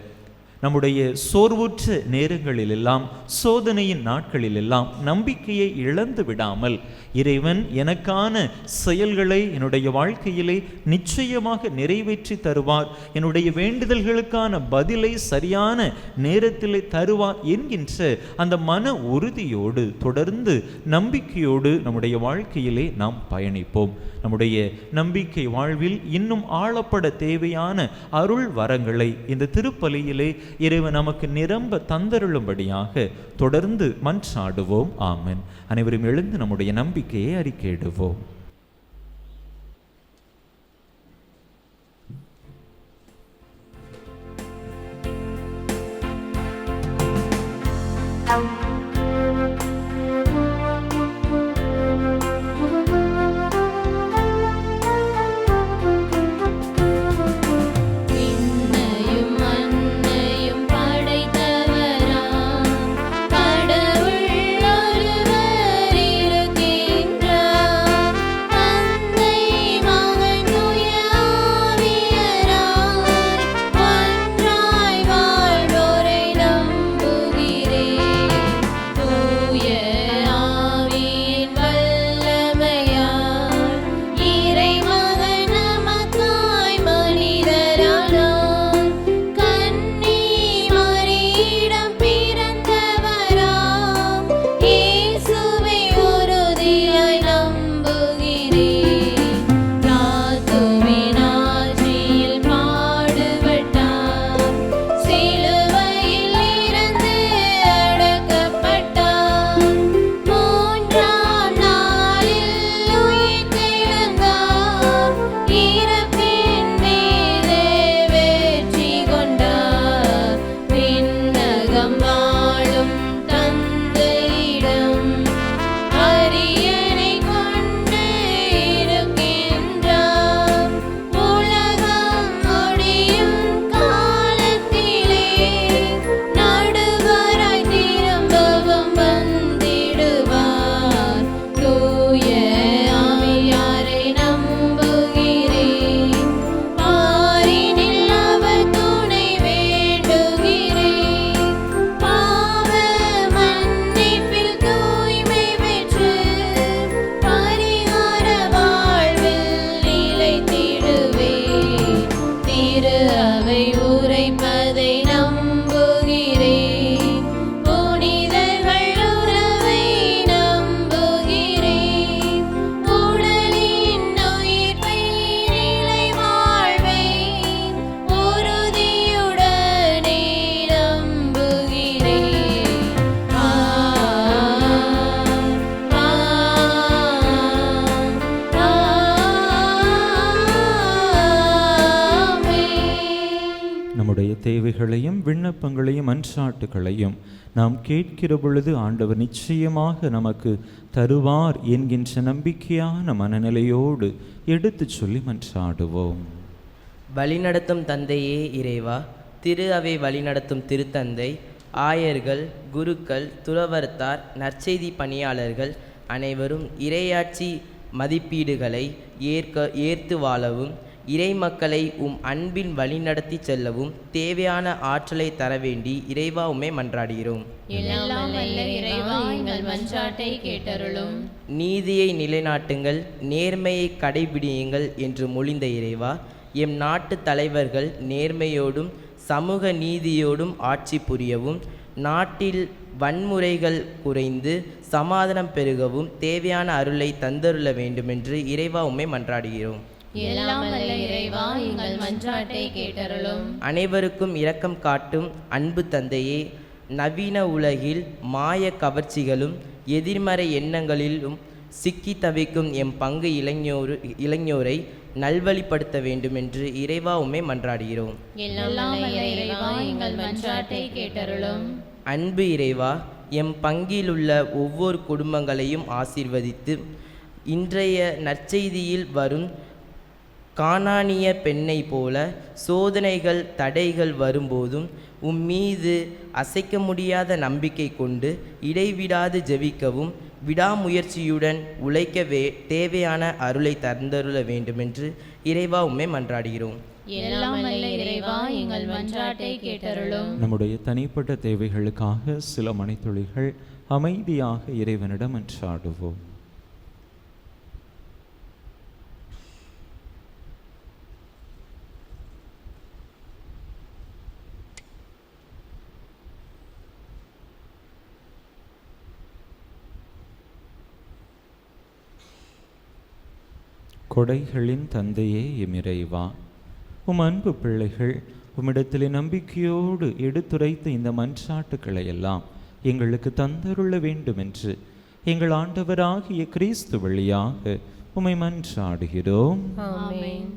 நம்முடைய சோர்வுற்ற நேரங்களிலெல்லாம், சோதனையின் நாட்களிலெல்லாம் நம்பிக்கையை இழந்து விடாமல், இறைவன் எனக்கான செயல்களை என்னுடைய வாழ்க்கையிலே நிச்சயமாக நிறைவேற்றி தருவார், என்னுடைய வேண்டுதல்களுக்கான பதிலை சரியான நேரத்திலே தருவார் என்கின்ற அந்த மன உறுதியோடு தொடர்ந்து நம்பிக்கையோடு நம்முடைய வாழ்க்கையிலே நாம் பயணிப்போம். நம்முடைய நம்பிக்கை வாழ்வில் இன்னும் ஆழப்பட தேவையான அருள் வரங்களை இந்த திருப்பலியிலே இறைவன் நமக்கு நிரம்ப தந்தருளும்படியாக தொடர்ந்து மன்றாடுவோம். ஆமென். அனைவரும் எழுந்து நம்முடைய நம்பிக்கையை அறிக்கையிடுவோம். தேவைகளையும் விண்ணப்பங்களையும் மன்றாட்டுகளையும் நாம் கேட்கிற பொழுது ஆண்டவர் நிச்சயமாக நமக்கு தருவார் என்கின்ற நம்பிக்கையான மனநிலையோடு எடுத்துச் சொல்லி மன்றாடுவோம். வழிநடத்தும் தந்தையே இறைவா, திரு அவை வழிநடத்தும் திருத்தந்தை, ஆயர்கள், குருக்கள், துறவர்த்தார், நற்செய்தி பணியாளர்கள் அனைவரும் இறையாட்சி மதிப்பீடுகளை ஏற்று வாழவும், இறை மக்களை அன்பின் வழிநடத்தி செல்லவும் தேவையான ஆற்றலை தர வேண்டி இறைவா உம்மை மன்றாடுகிறோம். நீதியை நிலைநாட்டுங்கள், நேர்மையை கடைபிடியுங்கள் என்று மொழிந்த இறைவா, எம் நாட்டு தலைவர்கள் நேர்மையோடும் சமூக நீதியோடும் ஆட்சி புரியவும், நாட்டில் வன்முறைகள் குறைந்து சமாதானம் பெருகவும் தேவையான அருளை தந்தருள வேண்டுமென்று இறைவா உம்மை மன்றாடுகிறோம். அனைவருக்கும் இரக்கம் காட்டும் அன்பு தந்தையே, நவீன உலகில் மாய கவர்ச்சிகளும் எதிர்மறை எண்ணங்களிலும் சிக்கி தவிக்கும் எம் பங்கு இளைஞரை நல்வழிப்படுத்த வேண்டும் என்று இறைவா உம்மை மன்றாடுகிறோம். அன்பு இறைவா, எம் பங்கிலுள்ள ஒவ்வொரு குடும்பங்களையும் ஆசீர்வதித்து இன்றைய நற்செய்தியில் வரும் கானானிய பெண்ணை போல சோதனைகள் தடைகள் வரும்போதும் மீது அசைக்க முடியாத நம்பிக்கை கொண்டு இடைவிடாது ஜெபிக்கவும் விடாமுயற்சியுடன் உழைக்கவே தேவையான அருளை தந்தருள வேண்டுமென்று இறைவா உம்மை மன்றாடுகிறோம். நம்முடைய தனிப்பட்ட தேவைகளுக்காக சில மணித்துளிகள் அமைதியாக இறைவனிடம் மன்றாடுவோம். கொடைகளின் தந்தையே எமிறைவா, உம் அன்பு பிள்ளைகள் உம்மிடத்திலே நம்பிக்கையோடு எடுத்துரைத்த இந்த மன்றாட்டுக்களை எல்லாம் எங்களுக்கு தந்தருள வேண்டும் என்று எங்கள் ஆண்டவராகிய கிறிஸ்து வழியாக உம்மை மன்றாடுகிறோம். ஆமென்.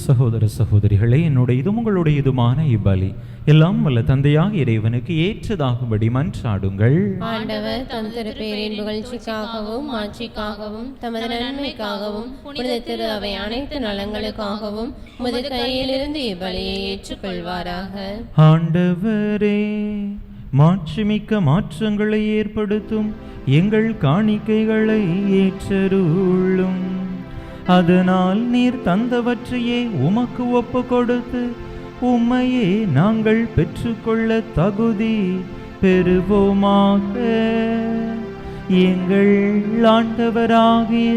சகோதர சகோதரிகளே, என்னுடையதும் உங்களுடையதுமான இப்பலி எல்லாம் வல்ல தந்தையாக இறைவனுக்கு ஏற்றதாகும்படி மன்றாடுங்கள். ஆண்டவர் தம் திருப்பேரின் புகழ்ச்சிக்காகவும் மாட்சிக்காகவும் தமது நன்மைக்காகவும் புனித திரு அவை அனைத்து நலங்களுக்காகவும் உமது கையிலிருந்து இப்பலியை ஏற்றுக்கொள்வாராக. ஆண்டவரே, மாட்சிமிக்க மாற்றங்களை ஏற்படுத்தும் எங்கள் காணிக்கைகளை ஏற்றருளும். அதனால் நீர் தந்தவற்றையே உமக்கு ஒப்பு கொடுத்து உம்மையே நாங்கள் பெற்றுக்கொள்ள தகுதி பெறுவோமாக. எங்கள் ஆண்டவராகிய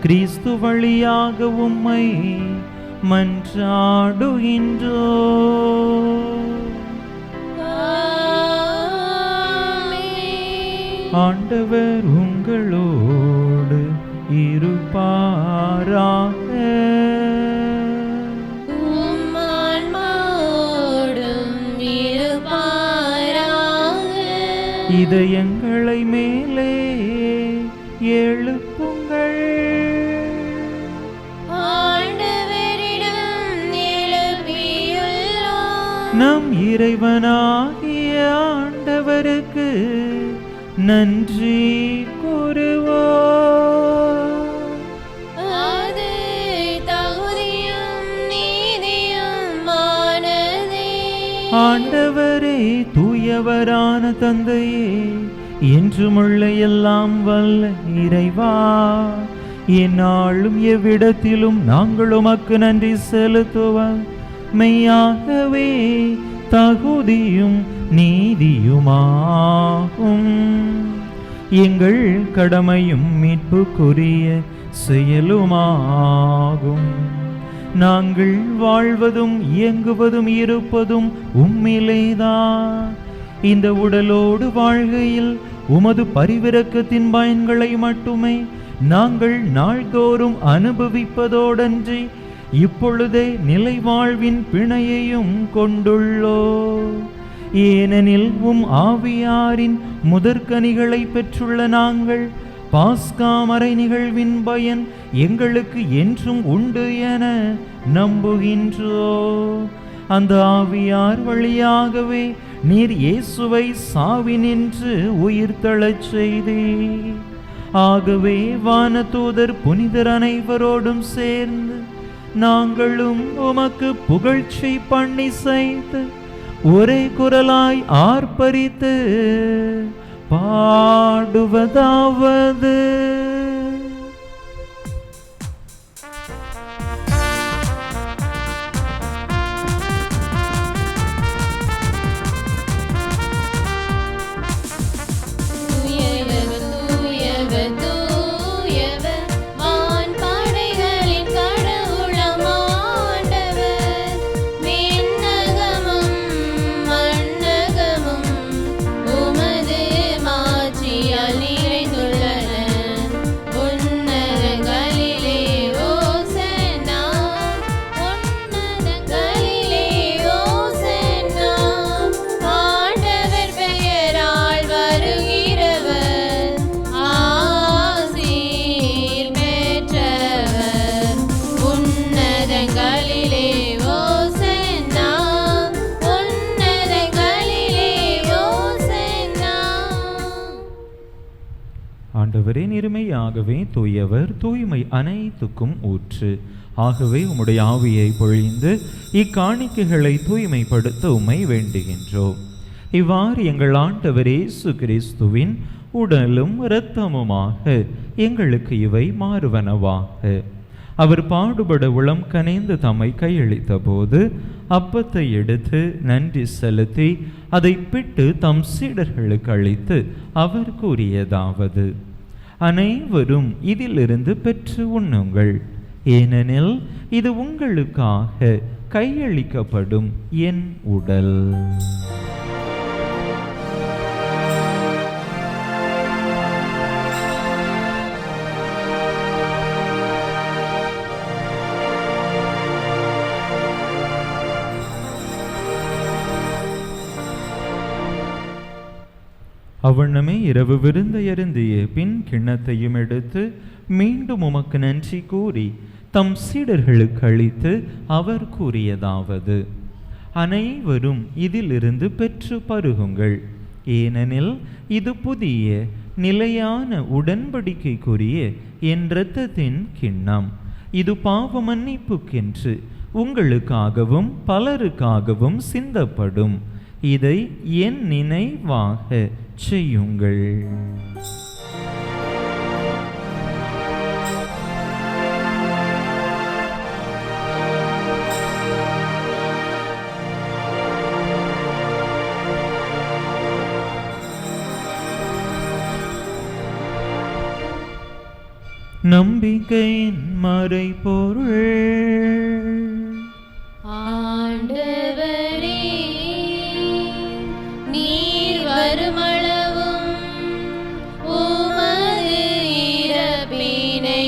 கிறிஸ்து வழியாக உம்மை மன்றாடுகின்றோ. ஆண்டவர் உங்களோடு இருப்பாராக. இதயங்களை மேலே எழுப்புங்கள். நம் இறைவனாகிய ஆண்டவருக்கு நன்றி கூறுவோம். அது தகுதியும் நீதியுமானதே. ஆண்டவரே, தூயவரான தந்தையே, என்றுமுள்ள எல்லாம் வல்ல இறைவா, எந்நாளும் எவ்விடத்திலும் நாங்கள் உமக்கு நன்றி செலுத்துவோம். மெய்யாகவே தகுதியும் நீதியுமாகும். எங்கள் கடமையும் மீட்புக்குரிய செயலுமாகும். நாங்கள் வாழ்வதும் இயங்குவதும் இருப்பதும் உம்மிலேதான். இந்த உடலோடு வாழ்கையில் உமது பரிவிரக்கத்தின் பயன்களை மட்டுமே நாங்கள் நாள்தோறும் அனுபவிப்பதோடன்றி இப்பொழுதே நிலை வாழ்வின் பிணையையும் கொண்டுள்ளோ. ஏனெனில் ஆவியாரின் முதற்கனிகளை பெற்றுள்ள நாங்கள் பாஸ்கா மறை நிகழ்வின் பயன் எங்களுக்கு என்றும் உண்டு என நம்புகின்றோ. அந்த ஆவியார் வழியாகவே நீர் இயேசுவை சாவினின்று உயிர்த்தெழச் செய்தீர். ஆகவே வானதூதர் புனிதர் அனைவரோடும் சேர்ந்து நாங்களும் உமக்கு புகழ்ச்சி பண்ணி செய்து ஒரே குரலாய் ஆர்ப்பரித்து பாடுவதாவது: ஆண்டவரே, நிருமையாகவே தூயவர், தூய்மை அனைத்துக்கும் ஊற்று. ஆகவே உம்முடைய ஆவியை பொழிந்து இக்காணிக்கைகளை தூய்மைப்படுத்த உம்மை வேண்டுகின்றோம். இவ்வாறு எங்கள் ஆண்டவர் இயேசு கிறிஸ்துவின் உடலும் இரத்தமுமாக எங்களுக்கு இவை மாறுவனவாக. அவர் பாடுபட உளம் கனிந்து தம்மை கையளித்த போது அப்பத்தை எடுத்து நன்றி செலுத்தி அதை பிட்டு தம் சீடர்களுக்கு அளித்து அவர் கூறியதாவது: அனைவரும் இதிலிருந்து பெற்று உண்ணுங்கள், ஏனெனில் இது உங்களுக்காக கையளிக்கப்படும் என் உடல். அவ்வண்ணமே இரவு விருந்தை அருந்திய பின் கிண்ணத்தையும் எடுத்து மீண்டும் உமக்கு நன்றி கூறி தம் சீடர்களுக்கு அளித்து அவர் கூறியதாவது: அனைவரும் இதிலிருந்து பெற்று பருகுங்கள், ஏனெனில் இது புதிய நிலையான உடன்படிக்கைக்குரிய என் இரத்தத்தின் கிண்ணம். இது பாவ மன்னிப்புக்கென்று உங்களுக்காகவும் பலருக்காகவும் சிந்தப்படும். இதை என் நினைவாக செய்யுங்கள். நம்பிக்கையின் மறைபொருள். ஆண்டவரே, நீர் வருமளவும் உமது இறப்பினை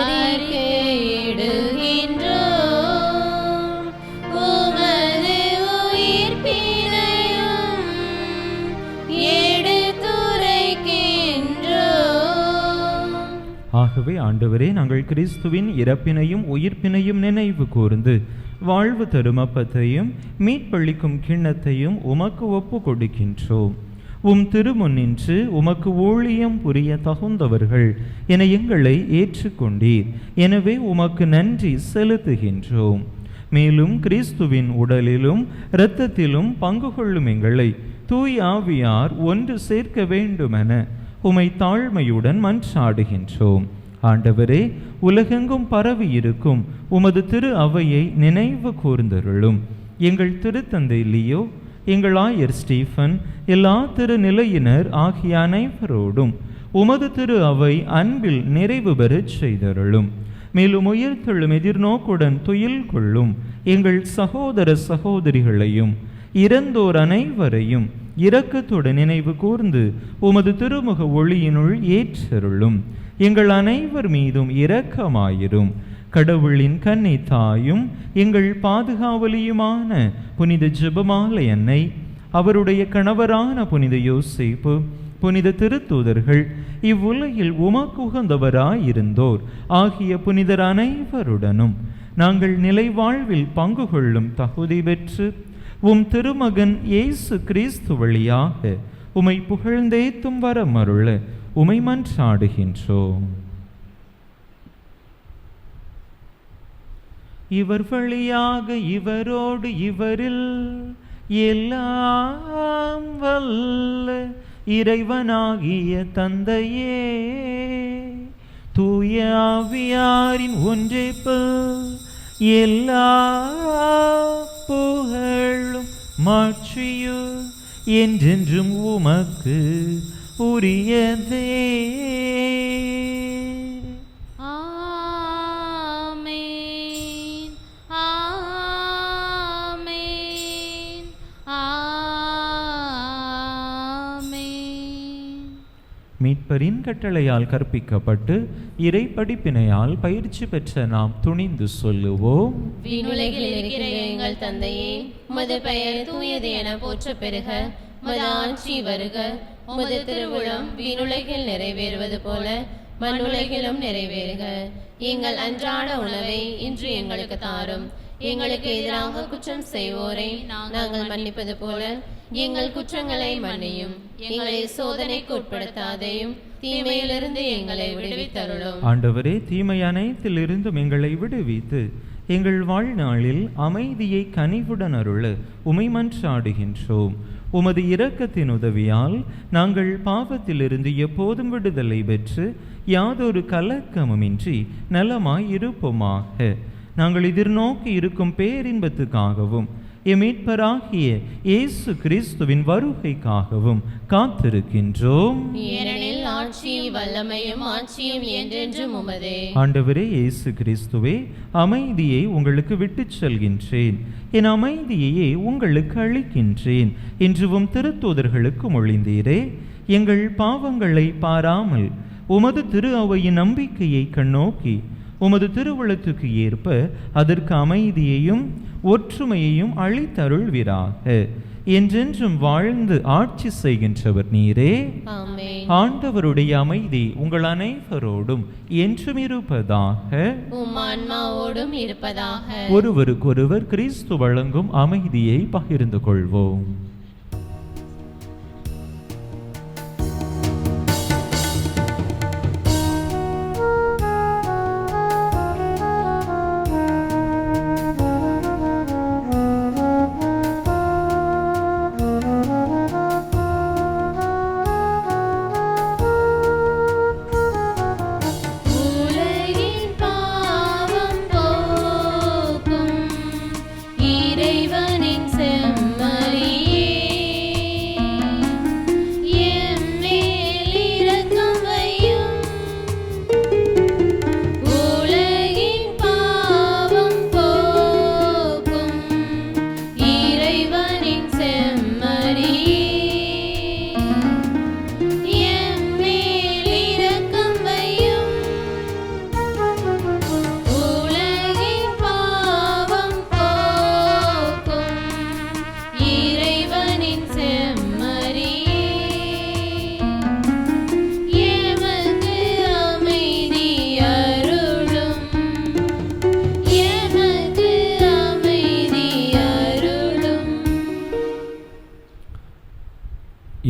அறிக்கையிடுகின்றோம், உமது உயிர்ப்பினையும் எடுத்துரைக்கின்றோம். ஆகவே ஆண்டவரே, நாங்கள் கிறிஸ்துவின் இறப்பினையும் உயிர்ப்பினையும் நினைவு கூர்ந்து வாழ்வு தரும் அப்பத்தையும் மீட்பளிக்கும் கிண்ணத்தையும் உமக்கு ஒப்பு கொடுக்கின்றோம். உம் திருமுன்னின்று உமக்கு ஊழியம் புரிய தகுந்தவர்கள் என எங்களை ஏற்றுக்கொண்டீர். எனவே உமக்கு நன்றி செலுத்துகின்றோம். மேலும் கிறிஸ்துவின் உடலிலும் இரத்தத்திலும் பங்கு கொள்ளும் எங்களை தூய் ஆவியார் ஒன்று சேர்க்க வேண்டுமென உமை தாழ்மையுடன் மன்றாடுகின்றோம். ஆண்டவரே, உலகெங்கும் பரவி இருக்கும் உமது திரு அவையை நினைவு கூர்ந்தருளும். எங்கள் திருத்தந்தை லியோ, எங்கள் ஆயர் ஸ்டீஃபன், எல்லா திருநிலையினர் ஆகிய அனைவரோடும் உமது திரு அவை அன்பில் நிறைவு பெறச் செய்தருளும். மேலும் உயிர்த்தெழும் எதிர்நோக்குடன் துயில் கொள்ளும் எங்கள் சகோதர சகோதரிகளையும் இறந்தோர் அனைவரையும் இரக்கத்துடன் நினைவு கூர்ந்து உமது திருமுக ஒளியினுள் ஏற்றருளும். எங்கள் அனைவர் மீதும் இரக்கமாயிரும். கடவுளின் கன்னி தாயும் எங்கள் பாதுகாவலியுமான புனித ஜெபமாலை அன்னை, அவருடைய கணவரான புனித யோசேப்பு, புனித திருத்தூதர்கள், இவ்வுலகில் உமக்கு உகந்தவராயிருந்தோர் ஆகிய புனிதர் அனைவருடனும் நாங்கள் நிலை வாழ்வில் பங்கு கொள்ளும் தகுதி பெற்று உம் திருமகன் இயேசு கிறிஸ்து வழியாக உமை புகழ்ந்தேத்தும் வரமருள உமை மன்றாடுகின்றோம். இவர் வழியாக இவரோடு இவரில் எல்லாம் வல்ல இறைவனாகிய தந்தையே, தூய ஆவியாரின் ஒன்றைப்பு எல்லா புகழும் மாட்சியும் என்றென்றும் உமக்கு உரியதே. ஆமென், ஆமென், ஆமென். மீட்பரின் கட்டளையால் கற்பிக்கப்பட்டு இறை படிப்பினையால் பயிற்சி பெற்ற நாம் துணிந்து சொல்லுவோம். விண்ணுலகில் இருக்கிற எங்கள் தந்தையே, உமது பெயர் தூயது என போற்ற பெறுக. உமது ஆட்சி வருக. உமது திருவுளம் விண்ணுலகில் நிறைவேறுவது போல மண்ணுலகிலும் நிறைவேறுக. எங்கள் அன்றாட உணவை இன்று எங்களுக்கு தாரும். எங்களுக்கு எதிராக குற்றம் செய்வோரை நாங்கள் மன்னிப்பது போல எங்கள் குற்றங்களை மன்னியும். எங்களை சோதனைக்கு உட்படுத்தாதையும் தீமையிலிருந்து எங்களை விடுவித்தருளும். ஆண்டவரே, தீமை அனைத்திலிருந்தும் எங்களை விடுவித்து எங்கள் வாழ்நாளில் அமைதியை கனிவுடன் அருள உமை மன்றாடுகின்றோம். உமது இரக்கத்தின் உதவியால் நாங்கள் பாவத்திலிருந்து எப்போதும் விடுதலை பெற்று யாதொரு கலக்கமுமின்றி நலமாய் இருப்போமாக. நாங்கள் எதிர்நோக்கி இருக்கும் பேரின்பத்துக்காகவும் எமீட்பராகிய இயேசு கிறிஸ்துவின் வருகைக்காகவும் காத்திருக்கின்றோம். ஏனெனில் ஆட்சியும் வல்லமையும் ஆட்சியும் என்றென்றும் உமதே. ஆண்டவரே இயேசு கிறிஸ்துவே, அமைதியை உங்களுக்கு விட்டுச் செல்கின்றேன், என் அமைதியையே உங்களுக்கு அளிக்கின்றேன் என்றும் திருத்தூதர்களுக்கு மொழிந்தீரே. எங்கள் பாவங்களை பாராமல் உமது திரு அவையின் நம்பிக்கையை கண்ணோக்கி உமது திருவுளத்துக்கு ஏற்ப அதற்கு அமைதியையும் ஒற்றுமையையும் அளித்தருள்வீராக. என்றென்றும் வாழ்ந்து ஆட்சி செய்கின்றவர் நீரே. ஆமென். ஆண்டவருடைய அமைதி உங்கள் அனைவரோடும் என்றும் இருப்பதாக. உம் ஆன்மாவோடும் இருப்பதாக. ஒருவருக்கொருவர் கிறிஸ்து வழங்கும் அமைதியை பகிர்ந்து கொள்வோம். இறைவனின் செம்மறியே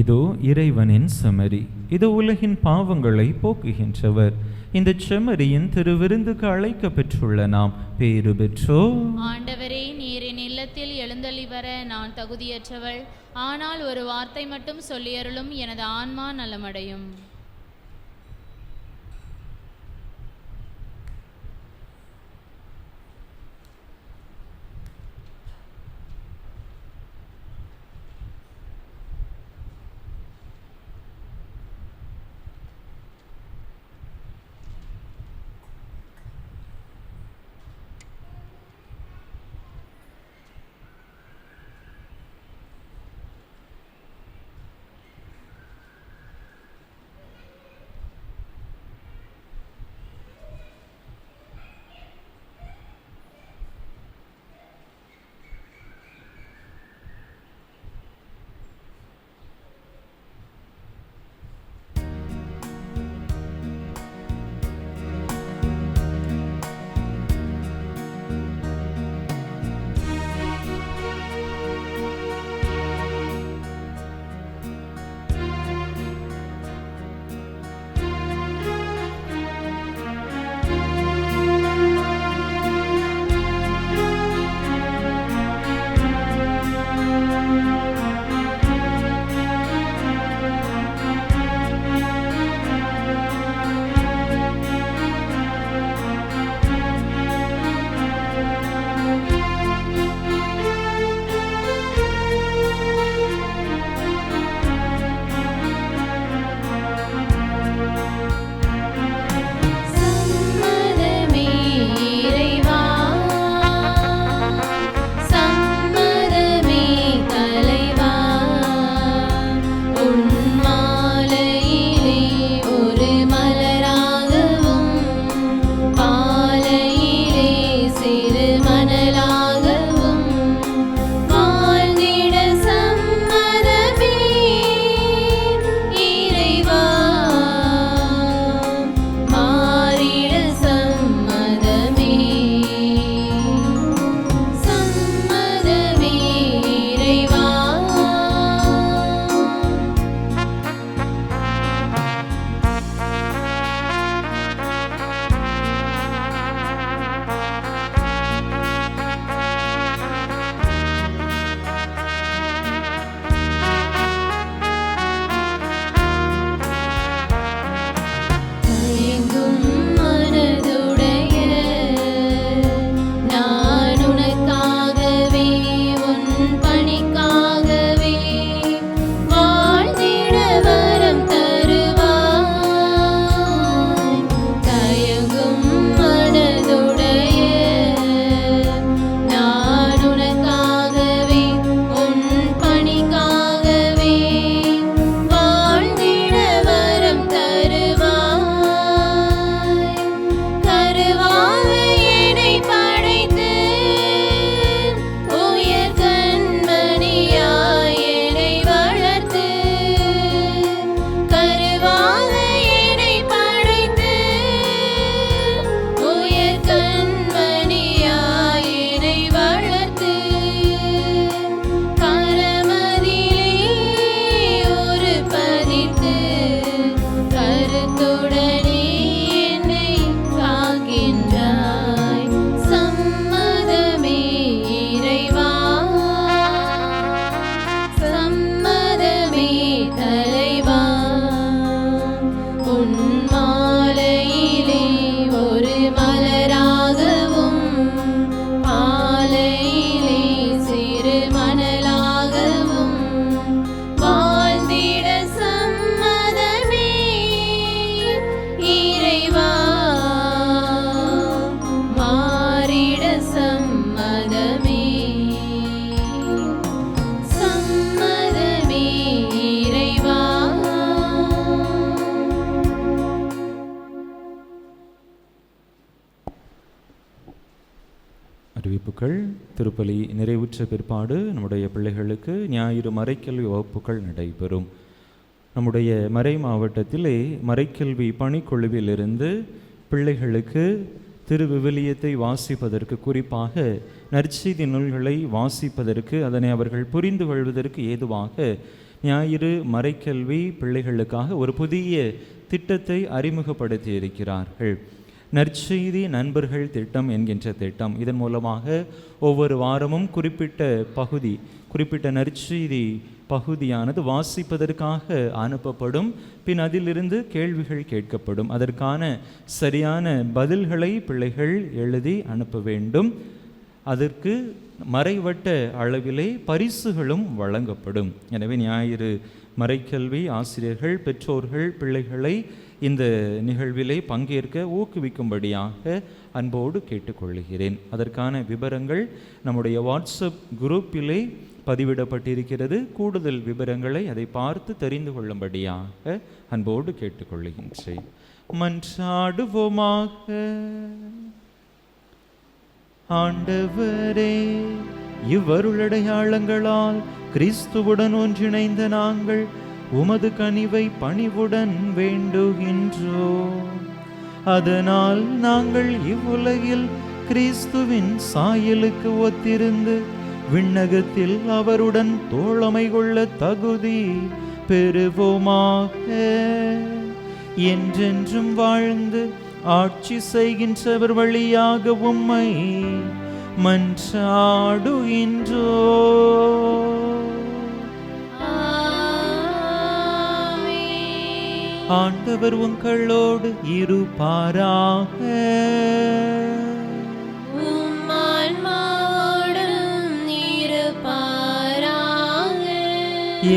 இதோ இறைவனின் செம்மறி, இதோ உலகின் பாவங்களை போக்குகின்றவர். இந்த செம்மறியின் திருவிருந்துக்கு அழைக்க பெற்றுள்ள நாம் பேறு பெற்றோர். ஆண்டவரே, நீர் என் இல்லத்தில் எழுந்தள்ளி வர நான் தகுதியற்றவள். ஆனால் ஒரு வார்த்தை மட்டும் சொல்லியருளும், எனது ஆன்மா நலமடையும். அறிவிப்புகள். திருப்பலி நிறைவுற்ற பிற்பாடு நம்முடைய பிள்ளைகளுக்கு ஞாயிறு மறைக்கல்வி வகுப்புகள் நடைபெறும். நம்முடைய மறை மாவட்டத்திலே மறைக்கல்வி பணிக்குழுவிலிருந்து பிள்ளைகளுக்கு திருவிவிலியத்தை வாசிப்பதற்கு குறிப்பாக நற்செய்தி நூல்களை வாசிப்பதற்கு, அதனை அவர்கள் புரிந்து கொள்வதற்கு ஏதுவாக ஞாயிறு மறைக்கல்வி பிள்ளைகளுக்காக ஒரு புதிய திட்டத்தை அறிமுகப்படுத்தி இருக்கிறார்கள். நற்செய்தி நண்பர்கள் திட்டம் என்கின்ற திட்டம். இதன் மூலமாக ஒவ்வொரு வாரமும் குறிப்பிட்ட நற்செய்தி பகுதியானது வாசிப்பதற்காக அனுப்பப்படும். பின் அதிலிருந்து கேள்விகள் கேட்கப்படும். அதற்கான சரியான பதில்களை பிள்ளைகள் எழுதி அனுப்ப வேண்டும். அதற்கு மறைவட்ட அளவிலே பரிசுகளும் வழங்கப்படும். எனவே ஞாயிறு மறைக்கல்வி ஆசிரியர்கள், பெற்றோர்கள் பிள்ளைகளை இந்த நிகழ்விலே பங்கேற்க ஊக்குவிக்கும்படியாக அன்போடு கேட்டுக்கொள்கிறேன். அதற்கான விவரங்கள் நம்முடைய வாட்ஸ்அப் குரூப்பிலே பதிவிடப்பட்டிருக்கிறது. கூடுதல் விவரங்களை அதை பார்த்து தெரிந்து கொள்ளும்படியாக அன்போடு கேட்டுக்கொள்கின்றேன். மன்றாடுவோமாக. ஆண்டவரே, இவ்வருளடையாளங்களால் கிறிஸ்துவுடன் ஒன்றிணைந்த நாங்கள் உமது கனிவை பணிவுடன் வேண்டுகின்றோம். அதனால் நாங்கள் இவ்வுலகில் கிறிஸ்துவின் சாயலுக்கு ஒத்திருந்து விண்ணகத்தில் அவருடன் தோழமை கொள்ள தகுதி பெறுவோமாக. என்றென்றும் வாழ்ந்து ஆட்சி செய்கின்றவர் வழியாக உம்மை மன்றாடுகின்றோ. ஆண்டவர் உங்களோடு இருப்பாராக.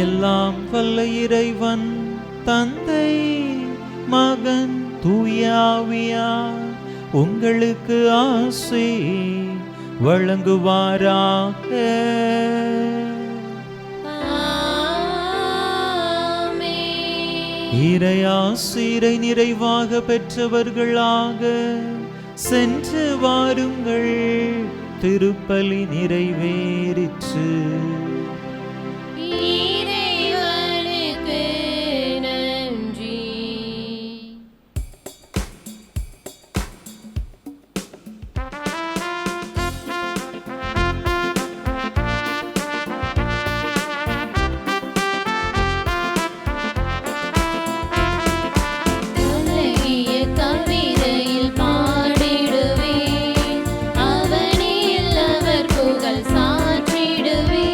எல்லாம் வல்ல இறைவன் தந்தை, மகன், தூய ஆவியார் உங்களுக்கு ஆசி வழங்குவாராக. இறையாசிரை நிறைவாக பெற்றவர்களாக சென்று வாருங்கள். திருப்பலி நிறைவேறிற்று. அவனில் அவர் புகழ் சாற்றிடுவே.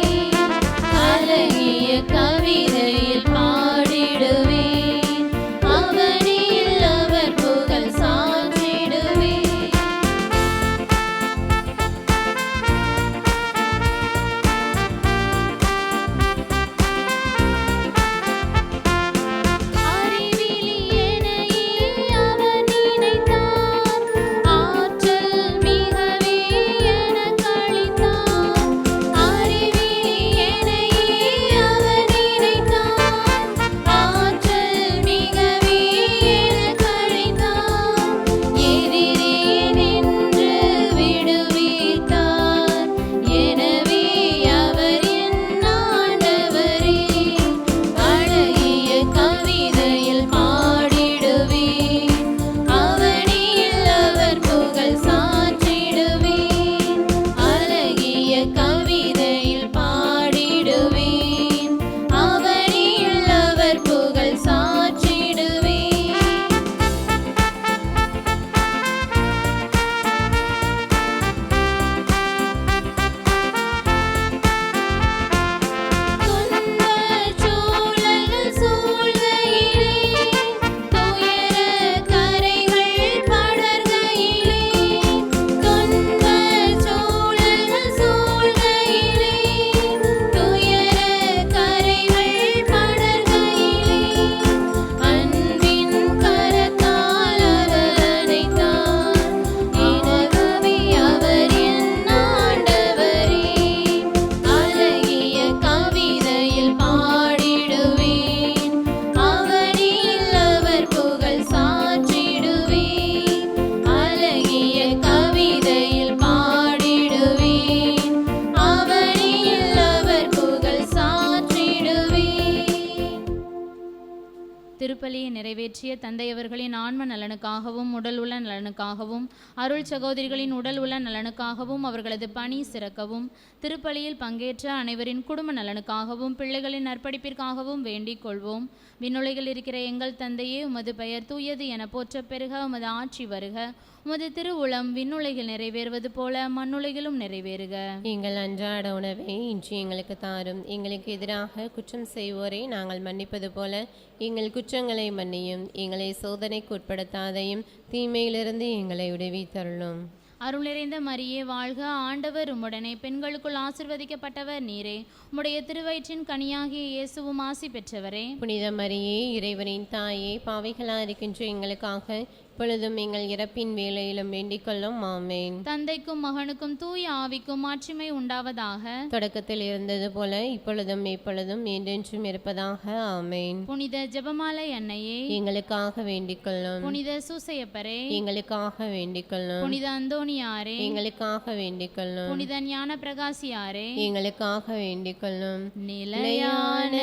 திருப்பலியை நிறைவேற்றிய தந்தையவர்களின் ஆன்ம நலனுக்காகவும் உடல் உள்ள நலனுக்காகவும் அருள் சகோதரிகளின் உடல் உள்ள நலனுக்காகவும் அவர்களது பணி சிறக்கவும் திருப்பலியில் பங்கேற்ற அனைவரின் குடும்ப நலனுக்காகவும் பிள்ளைகளின் நற்படிப்பிற்காகவும் வேண்டிக் கொள்வோம். விண்ணுலகில் இருக்கிற எங்கள் தந்தையே, உமது பெயர் தூயது என போற்ற பெருக, உமது ஆட்சி வருக, உமது திருவுளம் விண்ணுலகில் நிறைவேறுவது போல மண்ணுலகிலும் நிறைவேறுக. எங்கள் அன்றாட உணவை இன்று எங்களுக்கு தாரும். எங்களுக்கு எதிராக குற்றம் செய்வோரை நாங்கள் மன்னிப்பது போல எங்கள் குற்றங்களை மன்னியும். எங்களை சோதனைக்கு உட்படுத்தாதையும் தீமையிலிருந்து எங்களை விடுவித்தருளும். அருள் நிறைந்த மரியே வாழ்க, ஆண்டவர் உம்முடனே, பெண்களுக்குள் ஆசிர்வதிக்கப்பட்டவர் நீரே, உம்முடைய திருவயிற்றின் கனியாகிய இயேசுவும் ஆசி பெற்றவரே. புனித மரியே, இறைவனின் தாயே, பாவிகளா இருக்கின்ற எங்களுக்காக இப்பொழுதும் எங்கள் இறப்பின் வேளையிலும் வேண்டிக் கொள்ளும். ஆமேன். தந்தைக்கும் மகனுக்கும் தூய ஆவிக்கும் மாட்சிமை உண்டாவதாக. தொடக்கத்தில் இருந்தது போல இப்பொழுதும் எப்பொழுதும் என்றென்றும் இருப்பதாக. ஆமேன். புனித ஜெபமாலை அன்னையே, எங்களுக்காக வேண்டிக் கொள்ளும். புனித சூசையப்பரே, எங்களுக்காக வேண்டிக் கொள்ளும். புனித அந்தோணியாரே, எங்களுக்காக வேண்டிக் கொள்ளும். புனித ஞான பிரகாசியாரே, எங்களுக்காக வேண்டிக் கொள்ளும். நிலையான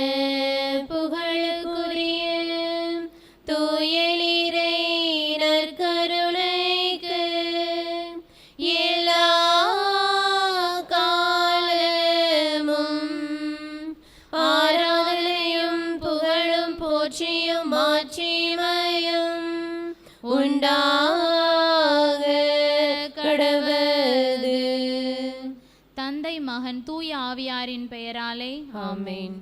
புகழுக்குரிய தூயலிரை நற்கருணைக்கு எல்லா காலமும் ஆராதனையும் புகழும் போற்றியும் மாட்சிமையும் உண்டாக கடவது. தந்தை மகன் தூய ஆவியாரின் பெயராலே ஆமென்.